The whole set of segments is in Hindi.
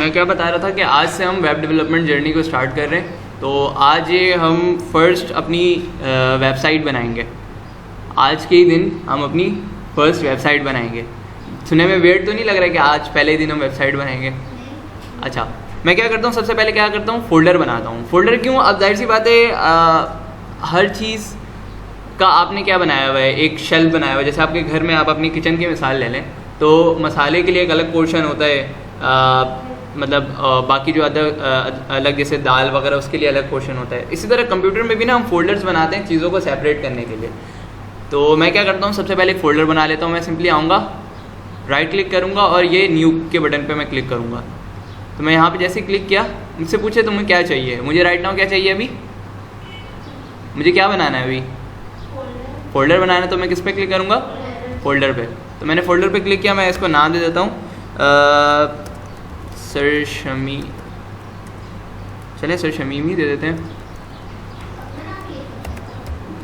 मैं क्या बता रहा था कि आज से हम वेब डेवलपमेंट जर्नी को स्टार्ट कर रहे हैं। तो आज ये हम फर्स्ट अपनी वेबसाइट बनाएंगे। आज के ही दिन हम अपनी फर्स्ट वेबसाइट बनाएंगे। सुनने में वियर्ड तो नहीं लग रहा है कि आज पहले ही दिन हम वेबसाइट बनाएंगे? अच्छा, मैं क्या करता हूँ, सबसे पहले क्या करता हूँ, फ़ोल्डर बनाता हूँ। फ़ोल्डर क्यों? अब जाहिर सी बात है हर चीज़ का आपने क्या बनाया हुआ है, एक शेल्फ बनाया हुआ है। जैसे आपके घर में आप अपनी किचन की मिसाल ले लें तो मसाले के लिए एक अलग पोर्शन होता है, बाकी जो अलग जैसे दाल वगैरह उसके लिए अलग पोर्शन होता है। इसी तरह कंप्यूटर में भी ना हम फोल्डर्स बनाते हैं चीज़ों को सेपरेट करने के लिए। तो मैं क्या करता हूँ, सबसे पहले एक फ़ोल्डर बना लेता हूँ। मैं सिंपली आऊँगा, राइट क्लिक करूँगा और ये न्यू के बटन पे मैं क्लिक करूँगा। तो मैं यहाँ पे जैसे ही क्लिक किया, मुझसे पूछे तुम्हें क्या चाहिए, मुझे राइट नाउ क्या चाहिए, अभी मुझे क्या बनाना है, अभी फ़ोल्डर बनाना है। तो मैं किस पे क्लिक करूँगा, फ़ोल्डर पे। तो मैंने फ़ोल्डर पे क्लिक किया। मैं इसको नाम दे देता हूँ सर शमी, चलें सर शमीम ही दे देते हैं,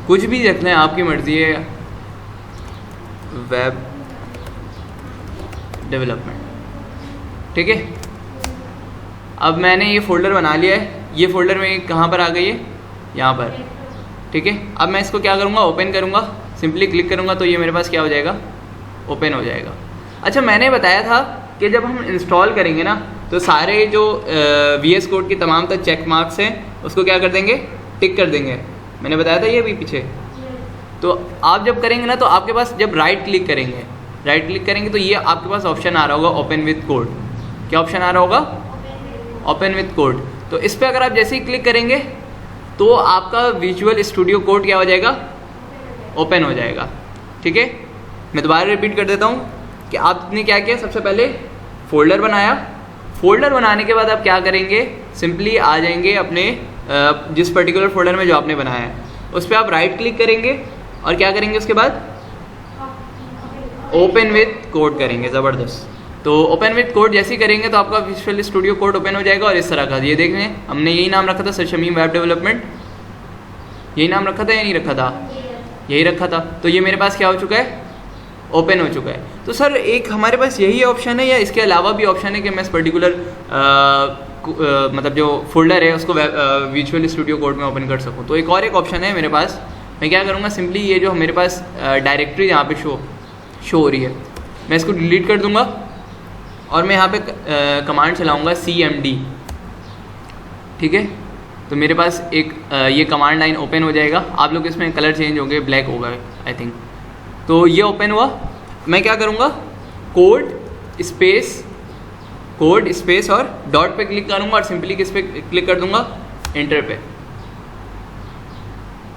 कुछ भी रख लें, आपकी मर्ज़ी है। वेब डेवलपमेंट, ठीक है। अब मैंने ये फ़ोल्डर बना लिया है। ये फ़ोल्डर में कहाँ पर आ गई है, यहाँ पर, ठीक है। अब मैं इसको क्या करूँगा, ओपन करूँगा। सिंपली क्लिक करूँगा तो ये मेरे पास क्या हो जाएगा, ओपन हो जाएगा। अच्छा, मैंने बताया था कि जब हम इंस्टॉल करेंगे ना तो सारे जो VS कोड की तमाम तक चेक मार्क्स हैं उसको क्या कर देंगे, टिक कर देंगे। मैंने बताया था ये भी पीछे। तो आप जब करेंगे ना तो आपके पास जब राइट क्लिक करेंगे तो ये आपके पास ऑप्शन आ रहा होगा ओपन विथ कोड। क्या ऑप्शन आ रहा होगा, ओपन विथ कोड। तो इस पर अगर आप जैसे ही क्लिक करेंगे तो आपका विजुअल स्टूडियो कोड क्या हो जाएगा, ओपन हो जाएगा, ठीक है। मैं दोबारा रिपीट कर देता हूँ कि आपने क्या किया, सबसे पहले फ़ोल्डर बनाया। फ़ोल्डर बनाने के बाद आप क्या करेंगे, सिंपली आ जाएंगे अपने जिस पर्टिकुलर फ़ोल्डर में जो आपने बनाया है उस पर आप राइट क्लिक करेंगे और क्या करेंगे, उसके बाद ओपन विथ कोड करेंगे। ज़बरदस्त। तो ओपन विथ कोड जैसे ही करेंगे तो आपका विजुअल स्टूडियो कोड ओपन हो जाएगा। और इस तरह का ये देखें, हमने यही नाम रखा था, सर शमीम वेब डेवलपमेंट, यही नाम रखा था या नहीं रखा था, यही रखा था। तो ये मेरे पास क्या हो चुका है, ओपन हो चुका है। तो सर एक हमारे पास यही ऑप्शन है या इसके अलावा भी ऑप्शन है कि मैं इस पर्टिकुलर जो फ़ोल्डर है उसको विजुअल स्टूडियो कोड में ओपन कर सकूं? तो एक और एक ऑप्शन है मेरे पास। मैं क्या करूँगा, सिंपली ये जो मेरे पास डायरेक्टरी यहाँ पे शो हो रही है, मैं इसको डिलीट कर दूँगा और मैं यहाँ पे कमांड चलाऊँगा CMD, ठीक है। तो मेरे पास एक ये कमांड लाइन ओपन हो जाएगा। आप लोग इसमें कलर चेंज होंगे, ब्लैक होगा आई थिंक। तो ये ओपन हुआ। मैं क्या करूँगा, कोड स्पेस और डॉट पे क्लिक करूँगा और सिंपली किस पे क्लिक कर दूँगा, एंटर पे।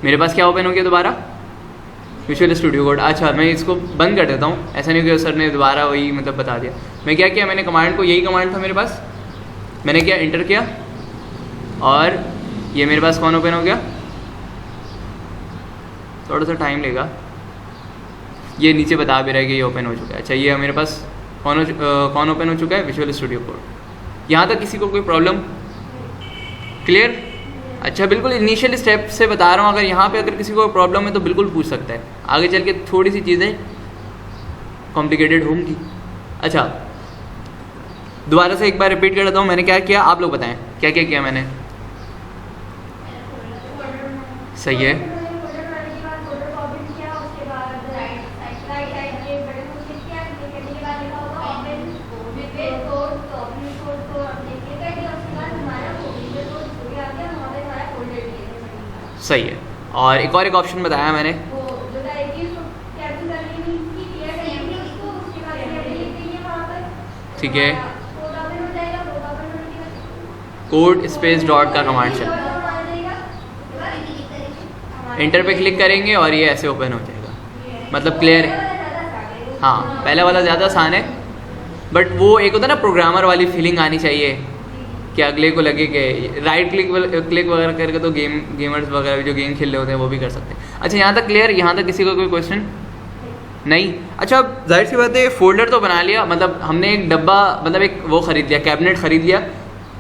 मेरे पास क्या ओपन हो गया दोबारा, विजुअल स्टूडियो कोड। अच्छा, मैं इसको बंद कर देता हूँ, ऐसा नहीं कि सर ने दोबारा वही बता दिया। मैं क्या किया, मैंने कमांड को, यही कमांड था मेरे पास, मैंने क्या एंटर किया और ये मेरे पास कौन ओपन हो गया, थोड़ा सा टाइम लेगा, ये नीचे बता भी रहा है कि ये ओपन हो चुका है। अच्छा, ये मेरे पास कौन ओपन हो चुका है, विजुअल स्टूडियो कोड। यहाँ तक किसी को कोई प्रॉब्लम, क्लियर? अच्छा, बिल्कुल इनिशियल स्टेप से बता रहा हूँ। अगर यहाँ पे अगर किसी को प्रॉब्लम है तो बिल्कुल पूछ सकता है, आगे चल के थोड़ी सी चीज़ें कॉम्प्लिकेटेड होंगी। अच्छा, दोबारा से एक बार रिपीट कर देता हूँ, मैंने क्या किया, आप लोग बताएं क्या क्या किया मैंने। सही है, सही है। और एक ऑप्शन बताया मैंने, ठीक है, कोड स्पेस डॉट का कमांड चल, एंटर पे क्लिक करेंगे और ये ऐसे ओपन हो जाएगा। मतलब क्लियर है? हाँ, पहले वाला ज़्यादा आसान है, बट वो एक होता है ना प्रोग्रामर वाली फीलिंग आनी चाहिए कि अगले को लगे कि राइट क्लिक वगैरह करके तो गेमर्स वगैरह जो गेम खेल रहे होते हैं वो भी कर सकते हैं। अच्छा, यहाँ तक क्लियर? यहाँ तक किसी को कोई क्वेश्चन नहीं? अच्छा, जाहिर सी बात है, फ़ोल्डर तो बना लिया, हमने एक डब्बा एक वो ख़रीद लिया, कैबिनेट ख़रीद लिया।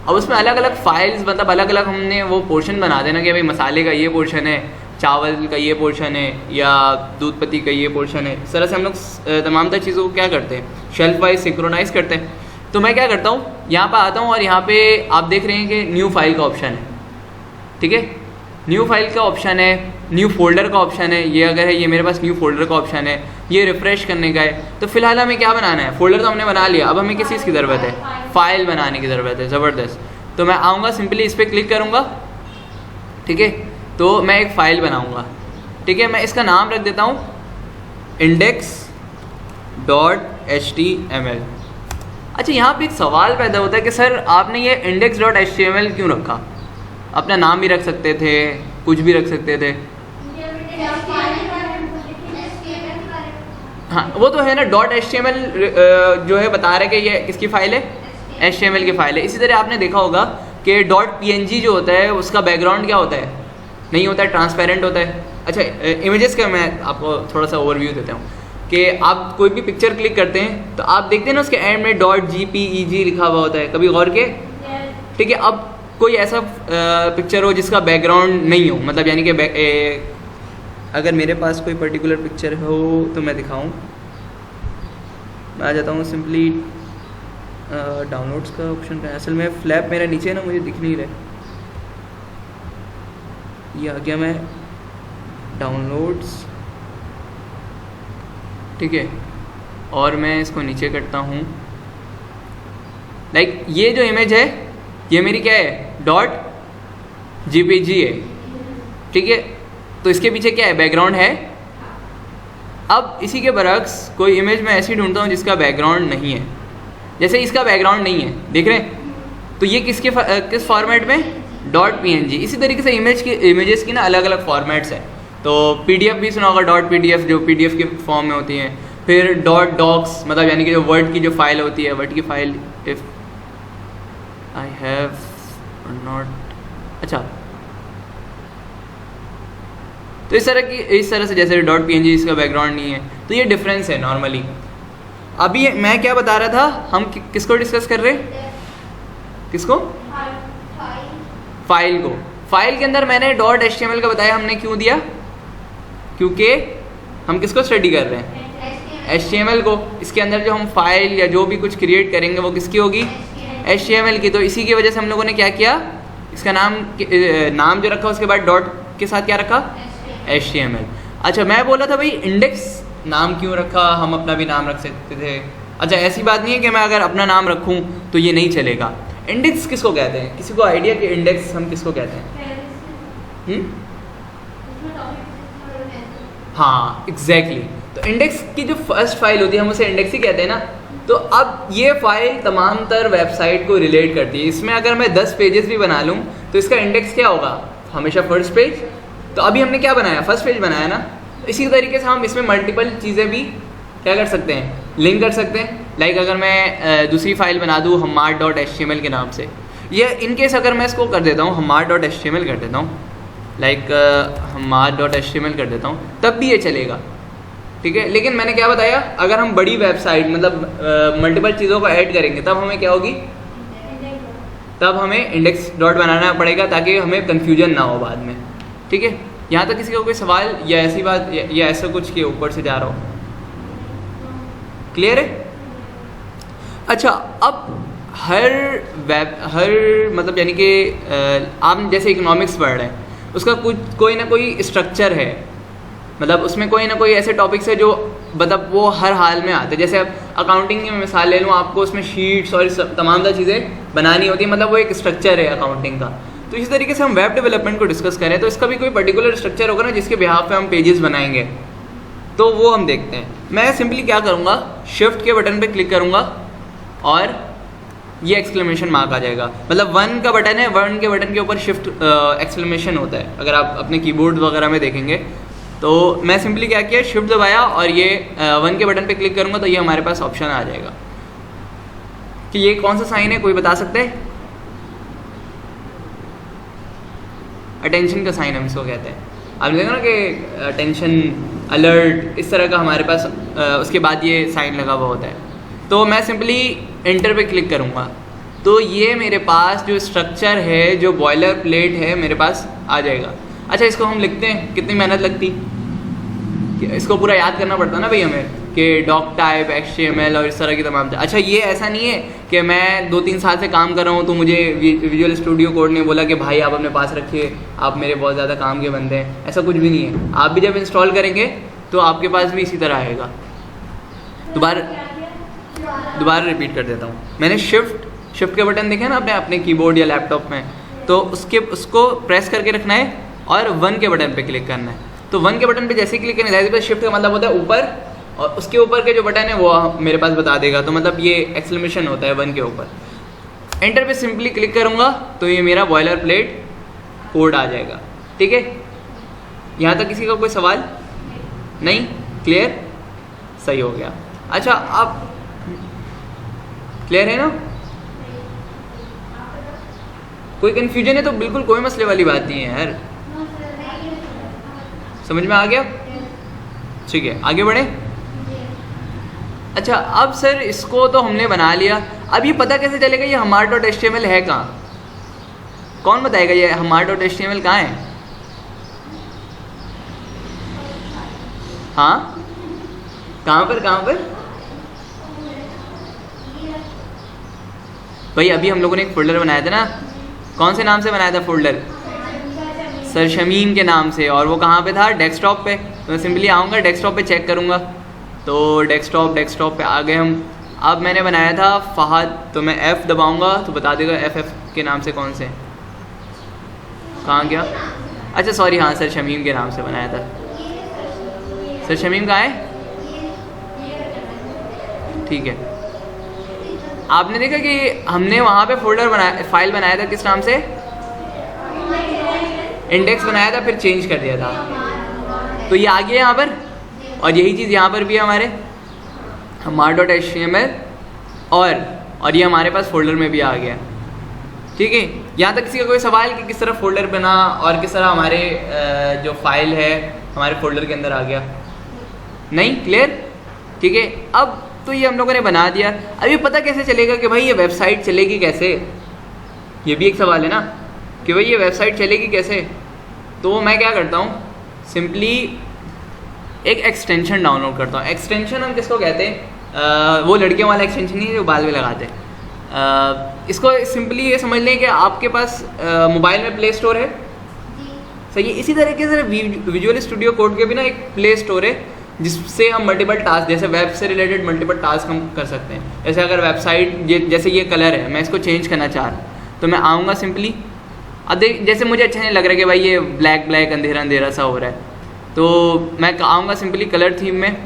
अब उसमें अलग अलग फाइल्स अलग अलग हमने वो पोर्शन बना देना कि भाई मसाले का ये पोर्शन है, चावल का ये पोर्शन है, या दूध पत्ती का ये पोर्शन है। इस तरह से हम लोग तमाम तर चीज़ों को क्या करते हैं, शेल्फ वाइज सिंक्रोनाइज़ करते हैं। तो मैं क्या करता हूँ, यहाँ पर आता हूँ और यहाँ पे आप देख रहे हैं कि न्यू फाइल का ऑप्शन है, ठीक है, न्यू फाइल का ऑप्शन है, न्यू फोल्डर का ऑप्शन है, ये अगर है ये मेरे पास न्यू फोल्डर का ऑप्शन है, ये रिफ़्रेश करने का है। तो फिलहाल हमें क्या बनाना है, फोल्डर तो हमने बना लिया, अब हमें किस चीज़ की ज़रूरत है, फ़ाइल बनाने की ज़रूरत है। ज़बरदस्त। तो मैं आऊँगा, सिंपली इस पर क्लिक करूँगा, ठीक है, तो मैं एक फ़ाइल बनाऊँगा, ठीक है, मैं इसका नाम रख देता हूँ index.html। अच्छा, यहाँ पे एक सवाल पैदा होता है कि सर आपने ये index.html क्यों रखा, अपना नाम भी रख सकते थे, कुछ भी रख सकते थे। हाँ वो तो है ना, .html जो है बता रहे कि ये किसकी फ़ाइल है, HTML की फ़ाइल है। इसी तरह आपने देखा होगा कि .png जो होता है उसका बैकग्राउंड क्या होता है, नहीं होता है, ट्रांसपेरेंट होता है। अच्छा, इमेजेस का मैं आपको थोड़ा सा ओवरव्यू देता हूँ कि आप कोई भी पिक्चर क्लिक करते हैं तो आप देखते हैं ना उसके एंड में .jpeg लिखा हुआ होता है, कभी गौर के, ठीक है। अब कोई ऐसा पिक्चर हो जिसका बैकग्राउंड नहीं हो, मतलब यानी कि अगर मेरे पास कोई पर्टिकुलर पिक्चर हो तो मैं दिखाऊं, मैं आ जाता हूँ सिंपली डाउनलोड्स का ऑप्शन का, असल में फ्लैप मेरा नीचे है ना, मुझे दिख नहीं रहा, ये आ गया, मैं डाउनलोड्स, ठीक है, और मैं इसको नीचे करता हूँ, लाइक ये जो इमेज है ये मेरी क्या है, .jpg है, ठीक है। तो इसके पीछे क्या है, बैकग्राउंड है। अब इसी के बरक्स कोई इमेज मैं ऐसी ढूंढता हूँ जिसका बैकग्राउंड नहीं है, जैसे इसका बैकग्राउंड नहीं है, देख रहे हैं, तो ये किस फॉर्मेट में, .png। इसी तरीके से इमेजेस की ना अलग अलग फॉर्मेट्स हैं। तो PDF भी सुना होगा, .pdf जो PDF के फॉर्म में होती हैं, फिर .docs मतलब यानी कि जो वर्ड की जो फाइल होती है, वर्ड की file, if I have not, अच्छा, तो इस तरह से जैसे .png इसका बैकग्राउंड नहीं है, तो ये डिफरेंस है नॉर्मली। अभी मैं क्या बता रहा था, हम किसको डिस्कस कर रहे हैं, किसको, फाइल को। फाइल के अंदर मैंने .html का बताया, हमने क्यों दिया, क्योंकि हम किसको स्टडी कर रहे हैं, HTML को। इसके अंदर जो हम फाइल या जो भी कुछ क्रिएट करेंगे वो किसकी होगी, HTML की। तो इसी की वजह से हम लोगों ने क्या किया, इसका नाम जो रखा उसके बाद डॉट के साथ क्या रखा, HTML। अच्छा, मैं बोला था भाई इंडेक्स नाम क्यों रखा, हम अपना भी नाम रख सकते थे। अच्छा, ऐसी बात नहीं है कि मैं अगर अपना नाम रखूं तो ये नहीं चलेगा। इंडेक्स किसको कहते हैं, किसी को आइडिया कि इंडेक्स हम किसको कहते हैं? हाँ एग्जैक्टली। तो इंडेक्स की जो फर्स्ट फाइल होती है हम उसे इंडेक्स ही कहते हैं ना। तो अब ये फाइल तमाम तर वेबसाइट को रिलेट करती है। इसमें अगर मैं 10 पेजेस भी बना लूँ तो इसका इंडेक्स क्या होगा, हमेशा फर्स्ट पेज। तो अभी हमने क्या बनाया, फर्स्ट पेज बनाया ना। इसी तरीके से हम इसमें मल्टीपल चीज़ें भी क्या कर सकते हैं, लिंक कर सकते हैं। लाइक अगर मैं दूसरी फाइल बना दूँ hamad.html के नाम से, ये इनकेस अगर मैं इसको कर देता हूँ hamad.html कर देता हूँ, लाइक hamad.html कर देता हूँ, तब भी ये चलेगा, ठीक है। लेकिन मैंने क्या बताया, अगर हम बड़ी वेबसाइट मतलब मल्टीपल चीज़ों को ऐड करेंगे तब हमें क्या होगी, तब हमें इंडेक्स डॉट बनाना पड़ेगा ताकि हमें कन्फ्यूजन ना हो बाद में, ठीक है। यहाँ तक किसी का कोई सवाल या ऐसी बात या ऐसा कुछ के ऊपर से जा रहा हो, क्लियर है? अच्छा, अब हर मतलब यानी कि आप जैसे इकोनॉमिक्स पढ़ रहे हैं, उसका कोई ना कोई स्ट्रक्चर है, मतलब उसमें कोई ना कोई ऐसे टॉपिक्स है जो मतलब वो हर हाल में आते हैं। जैसे अब अकाउंटिंग की मैं मिसाल ले लूँ, आपको उसमें शीट्स और तमाम चीज़ें बनानी होती है, मतलब वो एक स्ट्रक्चर है अकाउंटिंग का। तो इसी तरीके से हम वेब डेवलपमेंट को डिस्कस करें तो इसका भी कोई पर्टिकुलर स्ट्रक्चर होगा ना, जिसके बिहाफ पे हम पेजेस बनाएंगे, तो वो हम देखते हैं। मैं सिंपली क्या करूँगा, शिफ्ट के बटन पे क्लिक करूँगा और ये एक्सक्लेमेशन मार्क आ जाएगा। मतलब 1 का बटन है, 1 के बटन के ऊपर शिफ्ट एक्सक्लेमेशन होता है। अगर आप अपने कीबोर्ड वगैरह में देखेंगे तो मैं सिंपली क्या किया, शिफ्ट दबाया और ये 1 के बटन पे क्लिक करूँगा तो ये हमारे पास ऑप्शन आ जाएगा कि ये कौन सा साइन है, कोई बता सकते हैं? अटेंशन का साइन हम इसको कहते हैं। आपने देखा ना कि अटेंशन, अलर्ट, इस तरह का हमारे पास उसके बाद ये साइन लगा हुआ होता है। तो मैं सिंपली एंटर पे क्लिक करूँगा तो ये मेरे पास जो स्ट्रक्चर है, जो बॉयलर प्लेट है, मेरे पास आ जाएगा। अच्छा, इसको हम लिखते हैं, कितनी मेहनत लगती, इसको पूरा याद करना पड़ता है ना भाई हमें। कि डॉक टाइप, HTML और इस तरह की तमाम। अच्छा ये ऐसा नहीं है कि मैं 2-3 साल से काम कर रहा हूँ तो मुझे विजुअल स्टूडियो कोड ने बोला कि भाई आप अपने पास रखिए, आप मेरे बहुत ज़्यादा काम के बंदे हैं, ऐसा कुछ भी नहीं है। आप भी जब इंस्टॉल करेंगे तो आपके पास भी इसी तरह आएगा। दोबारा रिपीट कर देता हूँ। मैंने शिफ्ट के बटन देखे ना आपने अपने कीबोर्ड या लैपटॉप में, तो उसको प्रेस करके रखना है और 1 के बटन पे क्लिक करना है। तो 1 के बटन पे जैसे ही क्लिक करना है, शिफ्ट का मतलब होता है ऊपर, और उसके ऊपर के जो बटन है वो मेरे पास बता देगा, तो मतलब ये एक्सक्लेमेशन होता है 1 के ऊपर। एंटर पे सिंपली क्लिक करूँगा तो ये मेरा बॉयलर प्लेट कोड आ जाएगा। ठीक है, यहाँ तक किसी का कोई सवाल नहीं? क्लियर? सही हो गया। अच्छा आप क्लियर है ना? कोई कन्फ्यूजन है तो बिल्कुल कोई मसले वाली बात नहीं है यार, समझ में आ गया? ठीक है, आगे बढ़े। अच्छा अब सर इसको तो हमने बना लिया, अब ये पता कैसे चलेगा ये hamart.html है कहाँ? कौन बताएगा ये hamart.html कहाँ है? हाँ कहाँ पर? भाई अभी हम लोगों ने एक फोल्डर बनाया था ना, कौन से नाम से बनाया था फोल्डर? सर शमीम के नाम से, और वो कहाँ पे था? डेस्कटॉप पे। तो मैं सिंपली आऊँगा डेस्कटॉप पे चेक करूँगा, तो डेस्कटॉप पे आ गए हम। अब मैंने बनाया था फहद, तो मैं F दबाऊँगा तो बता देगा FF के नाम से कौन से, कहाँ गया? अच्छा सॉरी, हाँ सर शमीम के नाम से बनाया था। सर शमीम कहाँ है? ठीक है, आपने देखा कि हमने वहाँ पे फोल्डर बनाया, फाइल बनाया था, किस नाम से? इंडेक्स बनाया था, फिर चेंज कर दिया था, तो ये आ गया यहाँ पर। और यही चीज़ यहाँ पर भी है हमारे hamart.html, और ये हमारे पास फोल्डर में भी आ गया। ठीक है, यहाँ तक किसी का कोई सवाल कि किस तरह फोल्डर बना और किस तरह हमारे जो फाइल है हमारे फोल्डर के अंदर आ गया? नहीं? क्लियर? ठीक है, अब तो ये हम लोगों ने बना दिया। अब ये पता कैसे चलेगा कि भाई ये वेबसाइट चलेगी कैसे? ये भी एक सवाल है ना कि भाई ये वेबसाइट चलेगी कैसे। तो मैं क्या करता हूँ, सिंपली एक एक्सटेंशन डाउनलोड करता हूँ। एक्सटेंशन हम किसको कहते हैं? वो लड़कियों वाला एक्सटेंशन नहीं है जो बाल में लगाते हैं। इसको सिंपली ये समझ लें कि आपके पास मोबाइल में प्ले स्टोर है, सही है। इसी तरीके से विजुअल स्टूडियो कोड के भी ना एक प्ले स्टोर है जिससे हम मल्टीपल टास्क, जैसे वेब से रिलेटेड मल्टीपल टास्क हम कर सकते हैं। जैसे अगर वेबसाइट, जैसे ये कलर है, मैं इसको चेंज करना चाह रहा हूँ, तो मैं आऊँगा सिंपली। अब देख, जैसे मुझे अच्छा नहीं लग रहा कि भाई ये ब्लैक अंधेरा सा हो रहा है, तो मैं आऊँगा सिंपली कलर थीम में,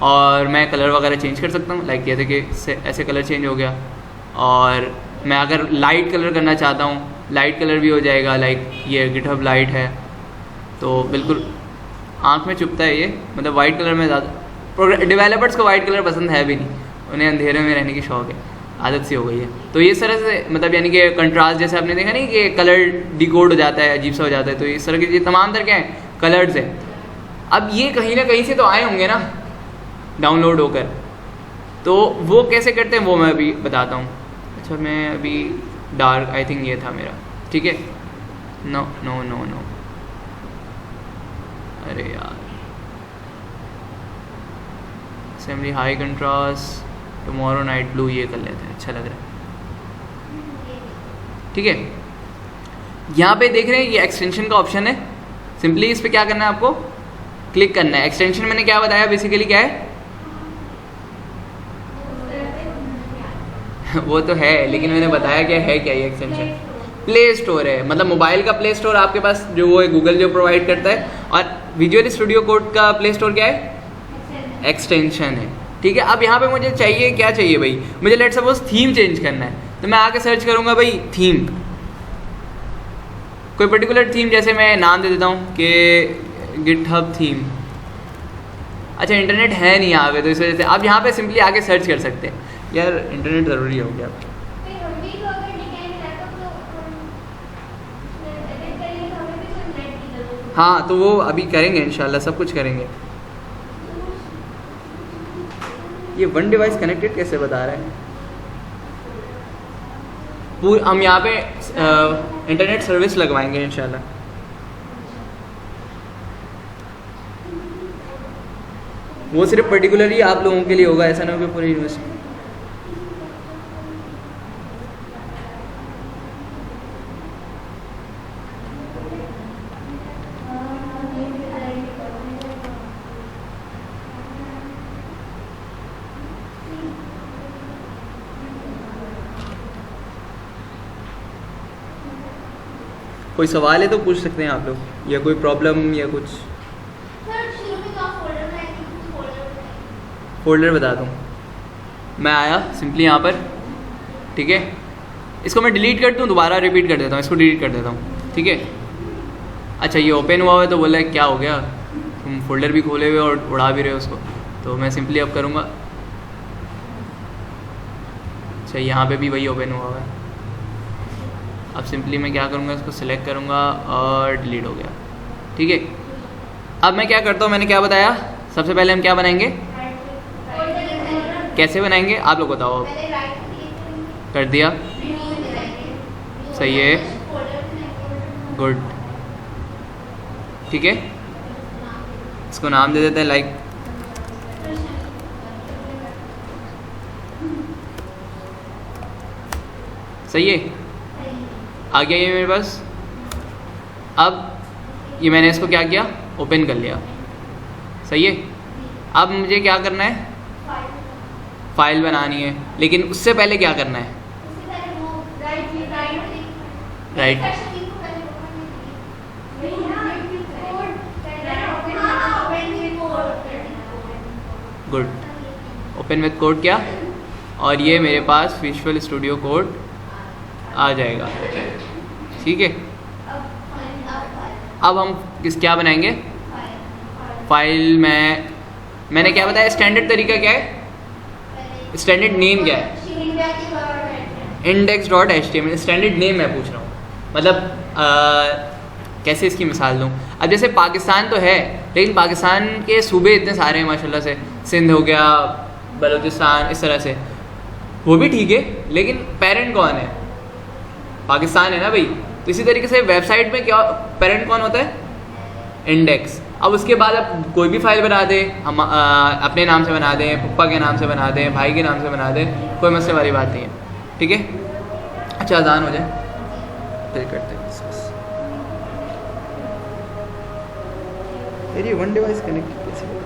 और मैं कलर वगैरह चेंज कर सकता हूँ। लाइक जैसे कि ऐसे कलर चेंज हो गया, और मैं अगर लाइट कलर करना चाहता हूँ, लाइट कलर भी हो जाएगा। लाइक ये गिटहब लाइट है, तो बिल्कुल आँख में चुभता है ये, मतलब वाइट कलर में ज़्यादा, डेवलपर्स को वाइट कलर पसंद है भी नहीं, उन्हें अंधेरे में रहने की शौक़ है, आदत सी हो गई है। तो ये इस तरह से, मतलब यानी कि कंट्रास्ट, जैसे आपने देखा नहीं कि कलर डिकोड हो जाता है, अजीब सा हो जाता है, तो इस तरह के ये तमाम तरह के हैं कलर्स है। अब ये कहीं ना कहीं से तो आए होंगे ना डाउनलोड होकर, तो वो कैसे करते हैं वो मैं अभी बताता हूँ। अच्छा मैं अभी डार्क, आई थिंक ये था मेरा, ठीक है। नो, अरे यार, assembly high contrast, tomorrow night blue, ये कर लेते हैं, अच्छा लग रहा है। ठीक है, यहाँ पे देख रहे हैं ये एक्सटेंशन का ऑप्शन है। सिंपली इस पे क्या करना है, आपको क्लिक करना है। एक्सटेंशन मैंने क्या बताया, बेसिकली क्या है वो तो है, लेकिन मैंने बताया क्या है, क्या ये एक्सटेंशन प्ले स्टोर है, मतलब मोबाइल का प्ले स्टोर आपके पास जो वो है गूगल जो प्रोवाइड करता है, और विजुअल स्टूडियो कोड का प्ले स्टोर क्या है, एक्सटेंशन है। ठीक है, अब यहाँ पे मुझे चाहिए, क्या चाहिए भाई, मुझे लेट सपोज थीम चेंज करना है, तो मैं आके सर्च करूँगा भाई थीम, कोई पर्टिकुलर थीम, जैसे मैं नाम दे देता हूँ कि गिटहब थीम। अच्छा इंटरनेट है नहीं यहाँ पे, तो इस वजह से आप यहाँ पे सिंपली आके सर्च कर सकते हैं। यार इंटरनेट ज़रूरी हो गया। हाँ तो वो अभी करेंगे इंशाल्लाह, सब कुछ करेंगे। ये वन डिवाइस कनेक्टेड कैसे बता रहा है, हम यहाँ पे इंटरनेट सर्विस लगवाएंगे इंशाल्लाह। वो सिर्फ पर्टिकुलरली आप लोगों के लिए होगा, ऐसा ना हो कि पूरी यूनिवर्सिटी। कोई सवाल है तो पूछ सकते हैं आप लोग, या कोई प्रॉब्लम या कुछ। फोल्डर बता दूँ, मैं आया सिंपली यहाँ पर, ठीक है। इसको मैं डिलीट कर दूँ, दोबारा रिपीट कर देता हूँ, इसको डिलीट कर देता हूँ, ठीक है। अच्छा ये ओपन हुआ है तो बोला क्या हो गया, तुम फोल्डर भी खोले हुए और उड़ा भी रहे हो उसको, तो मैं सिंपली अब करूँगा। अच्छा यहाँ पे भी वही ओपन हुआ है। अब सिंपली मैं क्या करूँगा, इसको सिलेक्ट करूँगा और डिलीट हो गया, ठीक है। अब मैं क्या करता हूँ, मैंने क्या बताया, सबसे पहले हम क्या बनाएंगे, कैसे बनाएंगे आप लोग बताओ। कर दिया, सही है, गुड, ठीक है। इसको नाम दे देते हैं लाइक, सही है, आ गया ये मेरे पास। अब ये मैंने इसको क्या किया, ओपन कर लिया, सही है। अब मुझे क्या करना है, फाइल बनानी है, लेकिन उससे पहले क्या करना है, right, good, open with code क्या, और ये मेरे पास विजुअल स्टूडियो कोड आ जाएगा, ठीक है। अब हम क्या बनाएंगे, फाइल में मैंने क्या बताया, स्टैंडर्ड तरीका क्या है, स्टैंडर्ड नेम क्या है, index.html, स्टैंडर्ड नेम मैं पूछ रहा हूँ, मतलब कैसे इसकी मिसाल दूँ। अब जैसे पाकिस्तान तो है, लेकिन पाकिस्तान के सूबे इतने सारे हैं माशाल्लाह से, सिंध हो गया, बलूचिस्तान, इस तरह से, वो भी ठीक है, लेकिन पेरेंट कौन है, पाकिस्तान है ना भाई। तो इसी तरीके से वेबसाइट में क्या पेरेंट कौन होता है, इंडेक्स। अब उसके बाद आप कोई भी फाइल बना दें, हम अपने नाम से बना दें, पप्पा के नाम से बना दें, भाई के नाम से बना दें, कोई मसले वाली बात नहीं है, ठीक है। अच्छा अजान हो जाए फिर करते हैं। मेरी वन डिवाइस कनेक्ट कैसे होगा?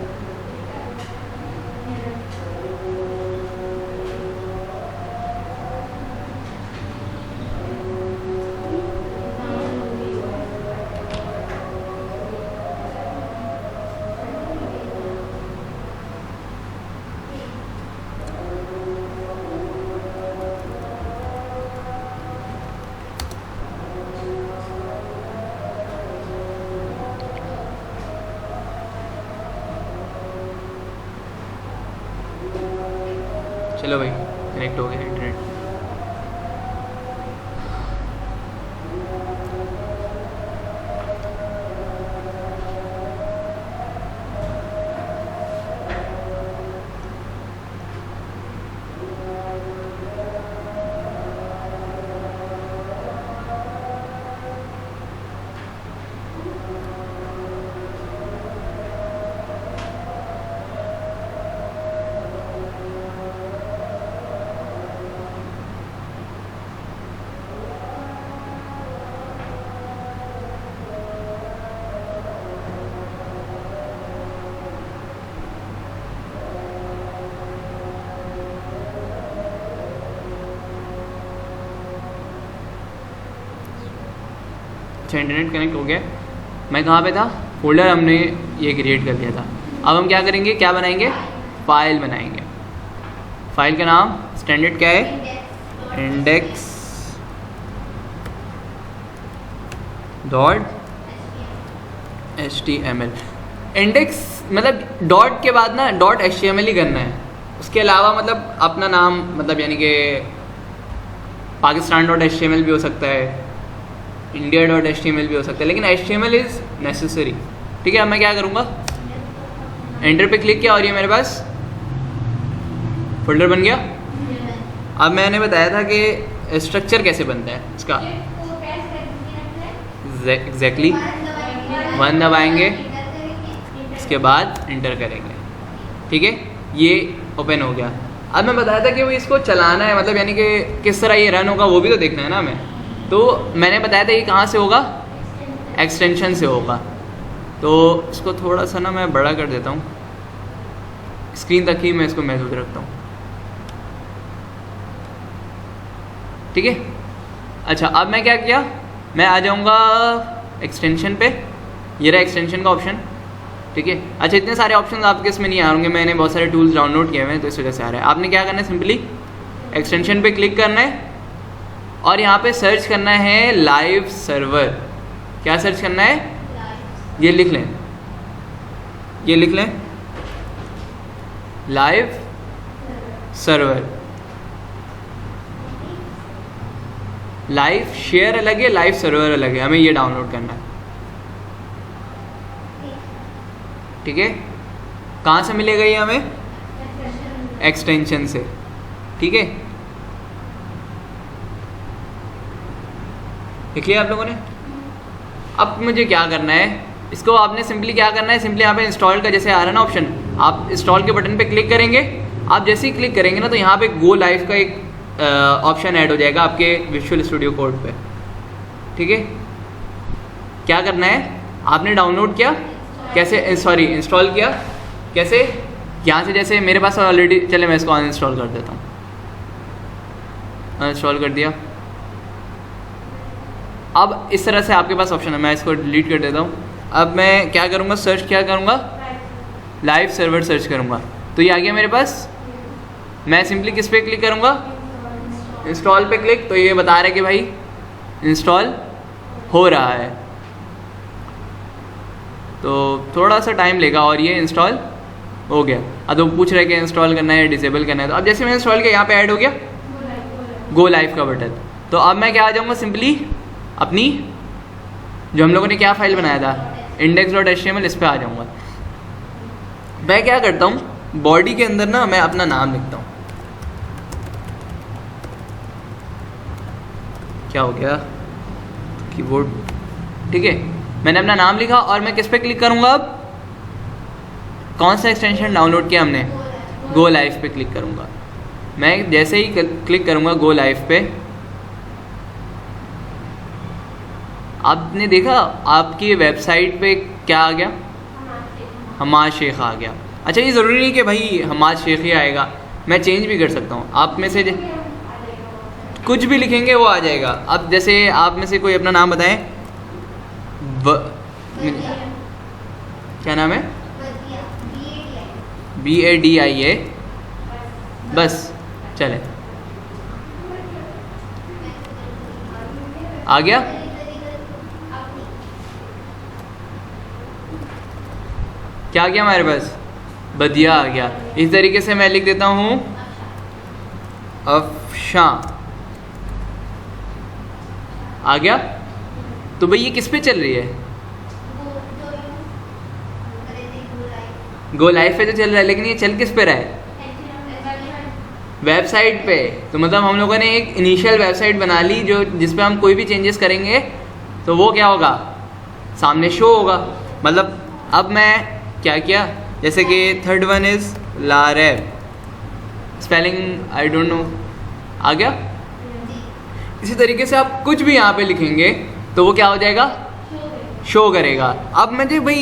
चलो भाई कनेक्ट हो गया इंटरनेट। अच्छा इंटरनेट कनेक्ट हो गया। मैं कहाँ पे था, फोल्डर हमने ये क्रिएट कर दिया था। अब हम क्या करेंगे, क्या बनाएंगे, फाइल बनाएंगे। फाइल का नाम स्टैंडर्ड क्या है, इंडेक्स .html। इंडेक्स मतलब डॉट के बाद ना .html ही करना है, उसके अलावा मतलब अपना नाम, मतलब यानी कि पाकिस्तान .html भी हो सकता है, इंडिया.html भी हो सकता है, लेकिन HTML इज़ नेसेसरी, ठीक है। अब मैं क्या करूँगा, एंटर पे क्लिक किया और ये मेरे पास फोल्डर बन गया। अब मैंने बताया था कि स्ट्रक्चर कैसे बनता है इसका, एग्जैक्टली 1 दबाएंगे, इसके बाद इंटर करेंगे, ठीक है, ये ओपन हो गया। अब मैं बताया था कि वो इसको चलाना है, मतलब यानी कि किस तरह ये रन होगा वो भी तो देखना है ना हमें। तो मैंने बताया था ये कहाँ से होगा, एक्सटेंशन से होगा। तो इसको थोड़ा सा ना मैं बड़ा कर देता हूँ, स्क्रीन तक ही मैं इसको महसूस रखता हूँ, ठीक है। अच्छा, अब मैं क्या किया, मैं आ जाऊँगा एक्सटेंशन पे, ये रहा एक्सटेंशन का ऑप्शन, ठीक है। अच्छा, इतने सारे ऑप्शन आपके इसमें नहीं आ होंगे, मैंने बहुत सारे टूल्स डाउनलोड किए हुए हैं तो इस वजह से आ रहा है। आपने क्या करना है, सिंपली एक्सटेंशन पे क्लिक करना है और यहाँ पे सर्च करना है लाइव सर्वर। क्या सर्च करना है, ये लिख लें, ये लिख लें, लाइव सर्वर। लाइव शेयर अलग है, लाइव सर्वर अलग है, हमें ये डाउनलोड करना है, ठीक है। कहाँ से मिलेगा ये हमें, एक्सटेंशन से, ठीक है। लिख लिया आप लोगों ने। अब मुझे क्या करना है, इसको आपने सिंपली क्या करना है, सिंपली यहाँ पे इंस्टॉल का जैसे आ रहा है ना ऑप्शन, आप इंस्टॉल के बटन पे क्लिक करेंगे। आप जैसे ही क्लिक करेंगे ना तो यहाँ पे गो लाइव का एक ऑप्शन ऐड हो जाएगा आपके विजुअल स्टूडियो कोड पे, ठीक है। क्या करना है, आपने डाउनलोड किया कैसे, सॉरी इंस्टॉल किया कैसे, यहाँ से जैसे मेरे पास ऑलरेडी, चले मैं इसको अनइंस्टॉल कर देता हूँ, अनइंस्टॉल कर दिया। अब इस तरह से आपके पास ऑप्शन है, मैं इसको डिलीट कर देता हूँ। अब मैं क्या करूँगा, सर्च क्या करूँगा, लाइव सर्वर सर्च करूँगा, तो ये आ गया मेरे पास। मैं सिंपली किस पे क्लिक करूँगा, इंस्टॉल पे क्लिक, तो ये बता रहा है कि भाई इंस्टॉल हो रहा है, तो थोड़ा सा टाइम लेगा और ये इंस्टॉल हो गया। अब तो पूछ रहा है कि इंस्टॉल करना है डिसेबल करना है, तो अब जैसे मैं इंस्टॉल किया यहाँ पे ऐड हो गया गो लाइव का बटन। तो अब मैं क्या आ जाऊँगा, सिंपली अपनी जो हम लोगों ने क्या फाइल बनाया था index.html, इस पर आ जाऊँगा। मैं क्या करता हूँ, बॉडी के अंदर ना मैं अपना नाम लिखता हूँ। क्या हो गया, कीबोर्ड, ठीक है। मैंने अपना नाम लिखा और मैं किस पे क्लिक करूँगा, अब कौन सा एक्सटेंशन डाउनलोड किया हमने, गो लाइव पे क्लिक करूँगा। मैं जैसे ही क्लिक करूँगा गो लाइव पे, आपने देखा आपकी वेबसाइट पे क्या आ गया, हमाद शेख आ गया। अच्छा, ये ज़रूरी नहीं कि भाई हमाद शेख ही आएगा, मैं चेंज भी कर सकता हूँ। आप में से कुछ भी लिखेंगे वो आ जाएगा। अब जैसे आप में से कोई अपना नाम बताएं, क्या नाम है, BADIA, बस चले, आ गया। क्या आ गया हमारे पास, बदिया आ गया। इस तरीके से मैं लिख देता हूँ अफशां, आ गया। तो भाई ये किस पे चल रही है, गो लाइव पे तो चल रहा है, लेकिन ये चल किस पे रहा है, वेबसाइट पे। तो मतलब हम लोगों ने एक इनिशियल वेबसाइट बना ली जो जिस पे हम कोई भी चेंजेस करेंगे तो वो क्या होगा, सामने शो होगा। मतलब अब मैं क्या किया, जैसे कि थर्ड वन इज़ लारेव, स्पेलिंग आई डोंट नो, आ गया। इसी तरीके से आप कुछ भी यहाँ पे लिखेंगे तो वो क्या हो जाएगा, शो करेगा। अब मुझे भाई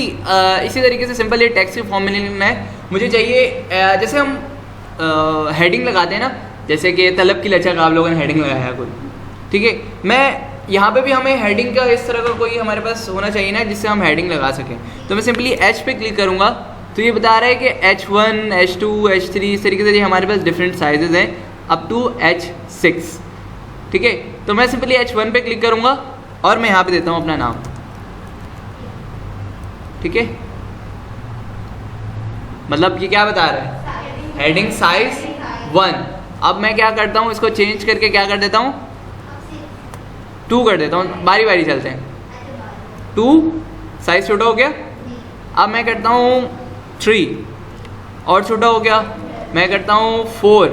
इसी तरीके से सिंपल ये टेक्स्ट के फॉर्म में नहीं लिखना है, मुझे चाहिए जैसे हम हेडिंग लगाते हैं ना, जैसे कि तलब की लचक आप लोगों ने हेडिंग लगाया है कोई, ठीक है। मैं यहाँ पे भी हमें हेडिंग का इस तरह का कोई हमारे पास होना चाहिए ना जिससे हम हेडिंग लगा सकें। तो मैं सिंपली H पे क्लिक करूँगा तो ये बता रहा है कि H1, H2, H3 इस तरीके से ये हमारे पास डिफरेंट साइजेज़ हैं अप टू H6, ठीक है। तो मैं सिंपली H1 पे क्लिक करूँगा और मैं यहाँ पे देता हूँ अपना नाम, ठीक है। मतलब ये क्या बता रहा है, हेडिंग साइज 1। अब मैं क्या करता हूँ, इसको चेंज करके क्या कर देता हूँ, 2 कर देता हूँ, बारी बारी चलते हैं। 2 साइज छोटा हो गया। अब मैं करता हूँ 3 और छोटा हो गया। मैं करता हूँ 4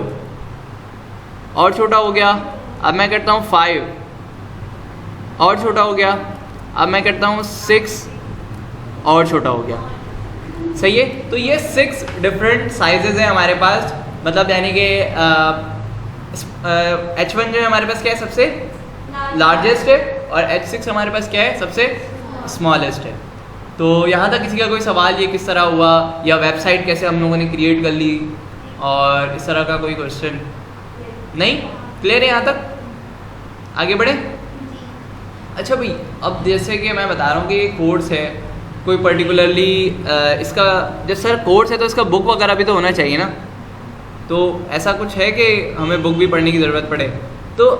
और छोटा हो गया। अब मैं करता हूँ 5 और छोटा हो गया। अब मैं करता हूँ 6 और छोटा हो गया। सही है। तो ये 6 डिफरेंट साइजेस हैं हमारे पास, मतलब यानी कि H1 जो है हमारे पास क्या है, सबसे लार्जेस्ट है, और H6 हमारे पास क्या है, सबसे स्मॉलेस्ट है। तो यहाँ तक किसी का कोई सवाल ये किस तरह हुआ, या वेबसाइट कैसे हम लोगों ने क्रिएट कर ली, और इस तरह का कोई क्वेश्चन नहीं? क्लियर है यहाँ तक? आगे बढ़े। अच्छा भाई, अब जैसे कि मैं बता रहा हूँ कि ये कोर्स है, कोई पर्टिकुलरली इसका जब सर कोर्स है तो इसका बुक वगैरह भी तो होना चाहिए ना, तो ऐसा कुछ है कि हमें बुक भी पढ़ने की ज़रूरत पड़े? तो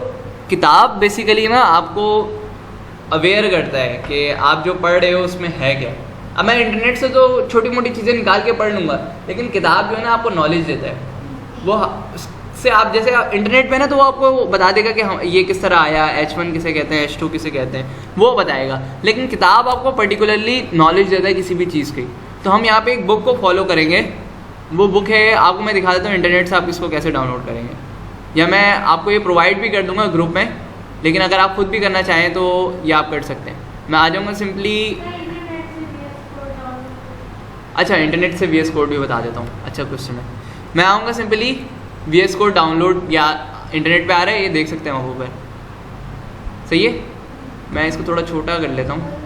किताब बेसिकली ना आपको अवेयर करता है कि आप जो पढ़ रहे हो उसमें है क्या। अब मैं इंटरनेट से तो छोटी मोटी चीज़ें निकाल के पढ़ लूँगा, लेकिन किताब जो है ना आपको नॉलेज देता है। वो से आप जैसे इंटरनेट पे ना, तो वो आपको बता देगा कि हम ये किस तरह आया, H1 किसे कहते हैं, H2 किसे कहते हैं, वो बताएगा। लेकिन किताब आपको पर्टिकुलरली नॉलेज देता है किसी भी चीज़ की। तो हम यहाँ पे एक बुक को फॉलो करेंगे, वो बुक है, आपको मैं दिखा देता हूँ इंटरनेट से आप इसको कैसे डाउनलोड करेंगे, या मैं आपको ये प्रोवाइड भी कर दूँगा ग्रुप में, लेकिन अगर आप खुद भी करना चाहें तो ये आप कर सकते हैं। मैं आ जाऊँगा सिंपली, अच्छा इंटरनेट से VS कोड भी बता देता हूँ। अच्छा क्वेश्चन है, मैं आऊँगा सिंपली VS कोड डाउनलोड, या इंटरनेट पे आ रहा है, ये देख सकते हैं वहाँ पर, सही है। मैं इसको थोड़ा छोटा कर लेता हूँ।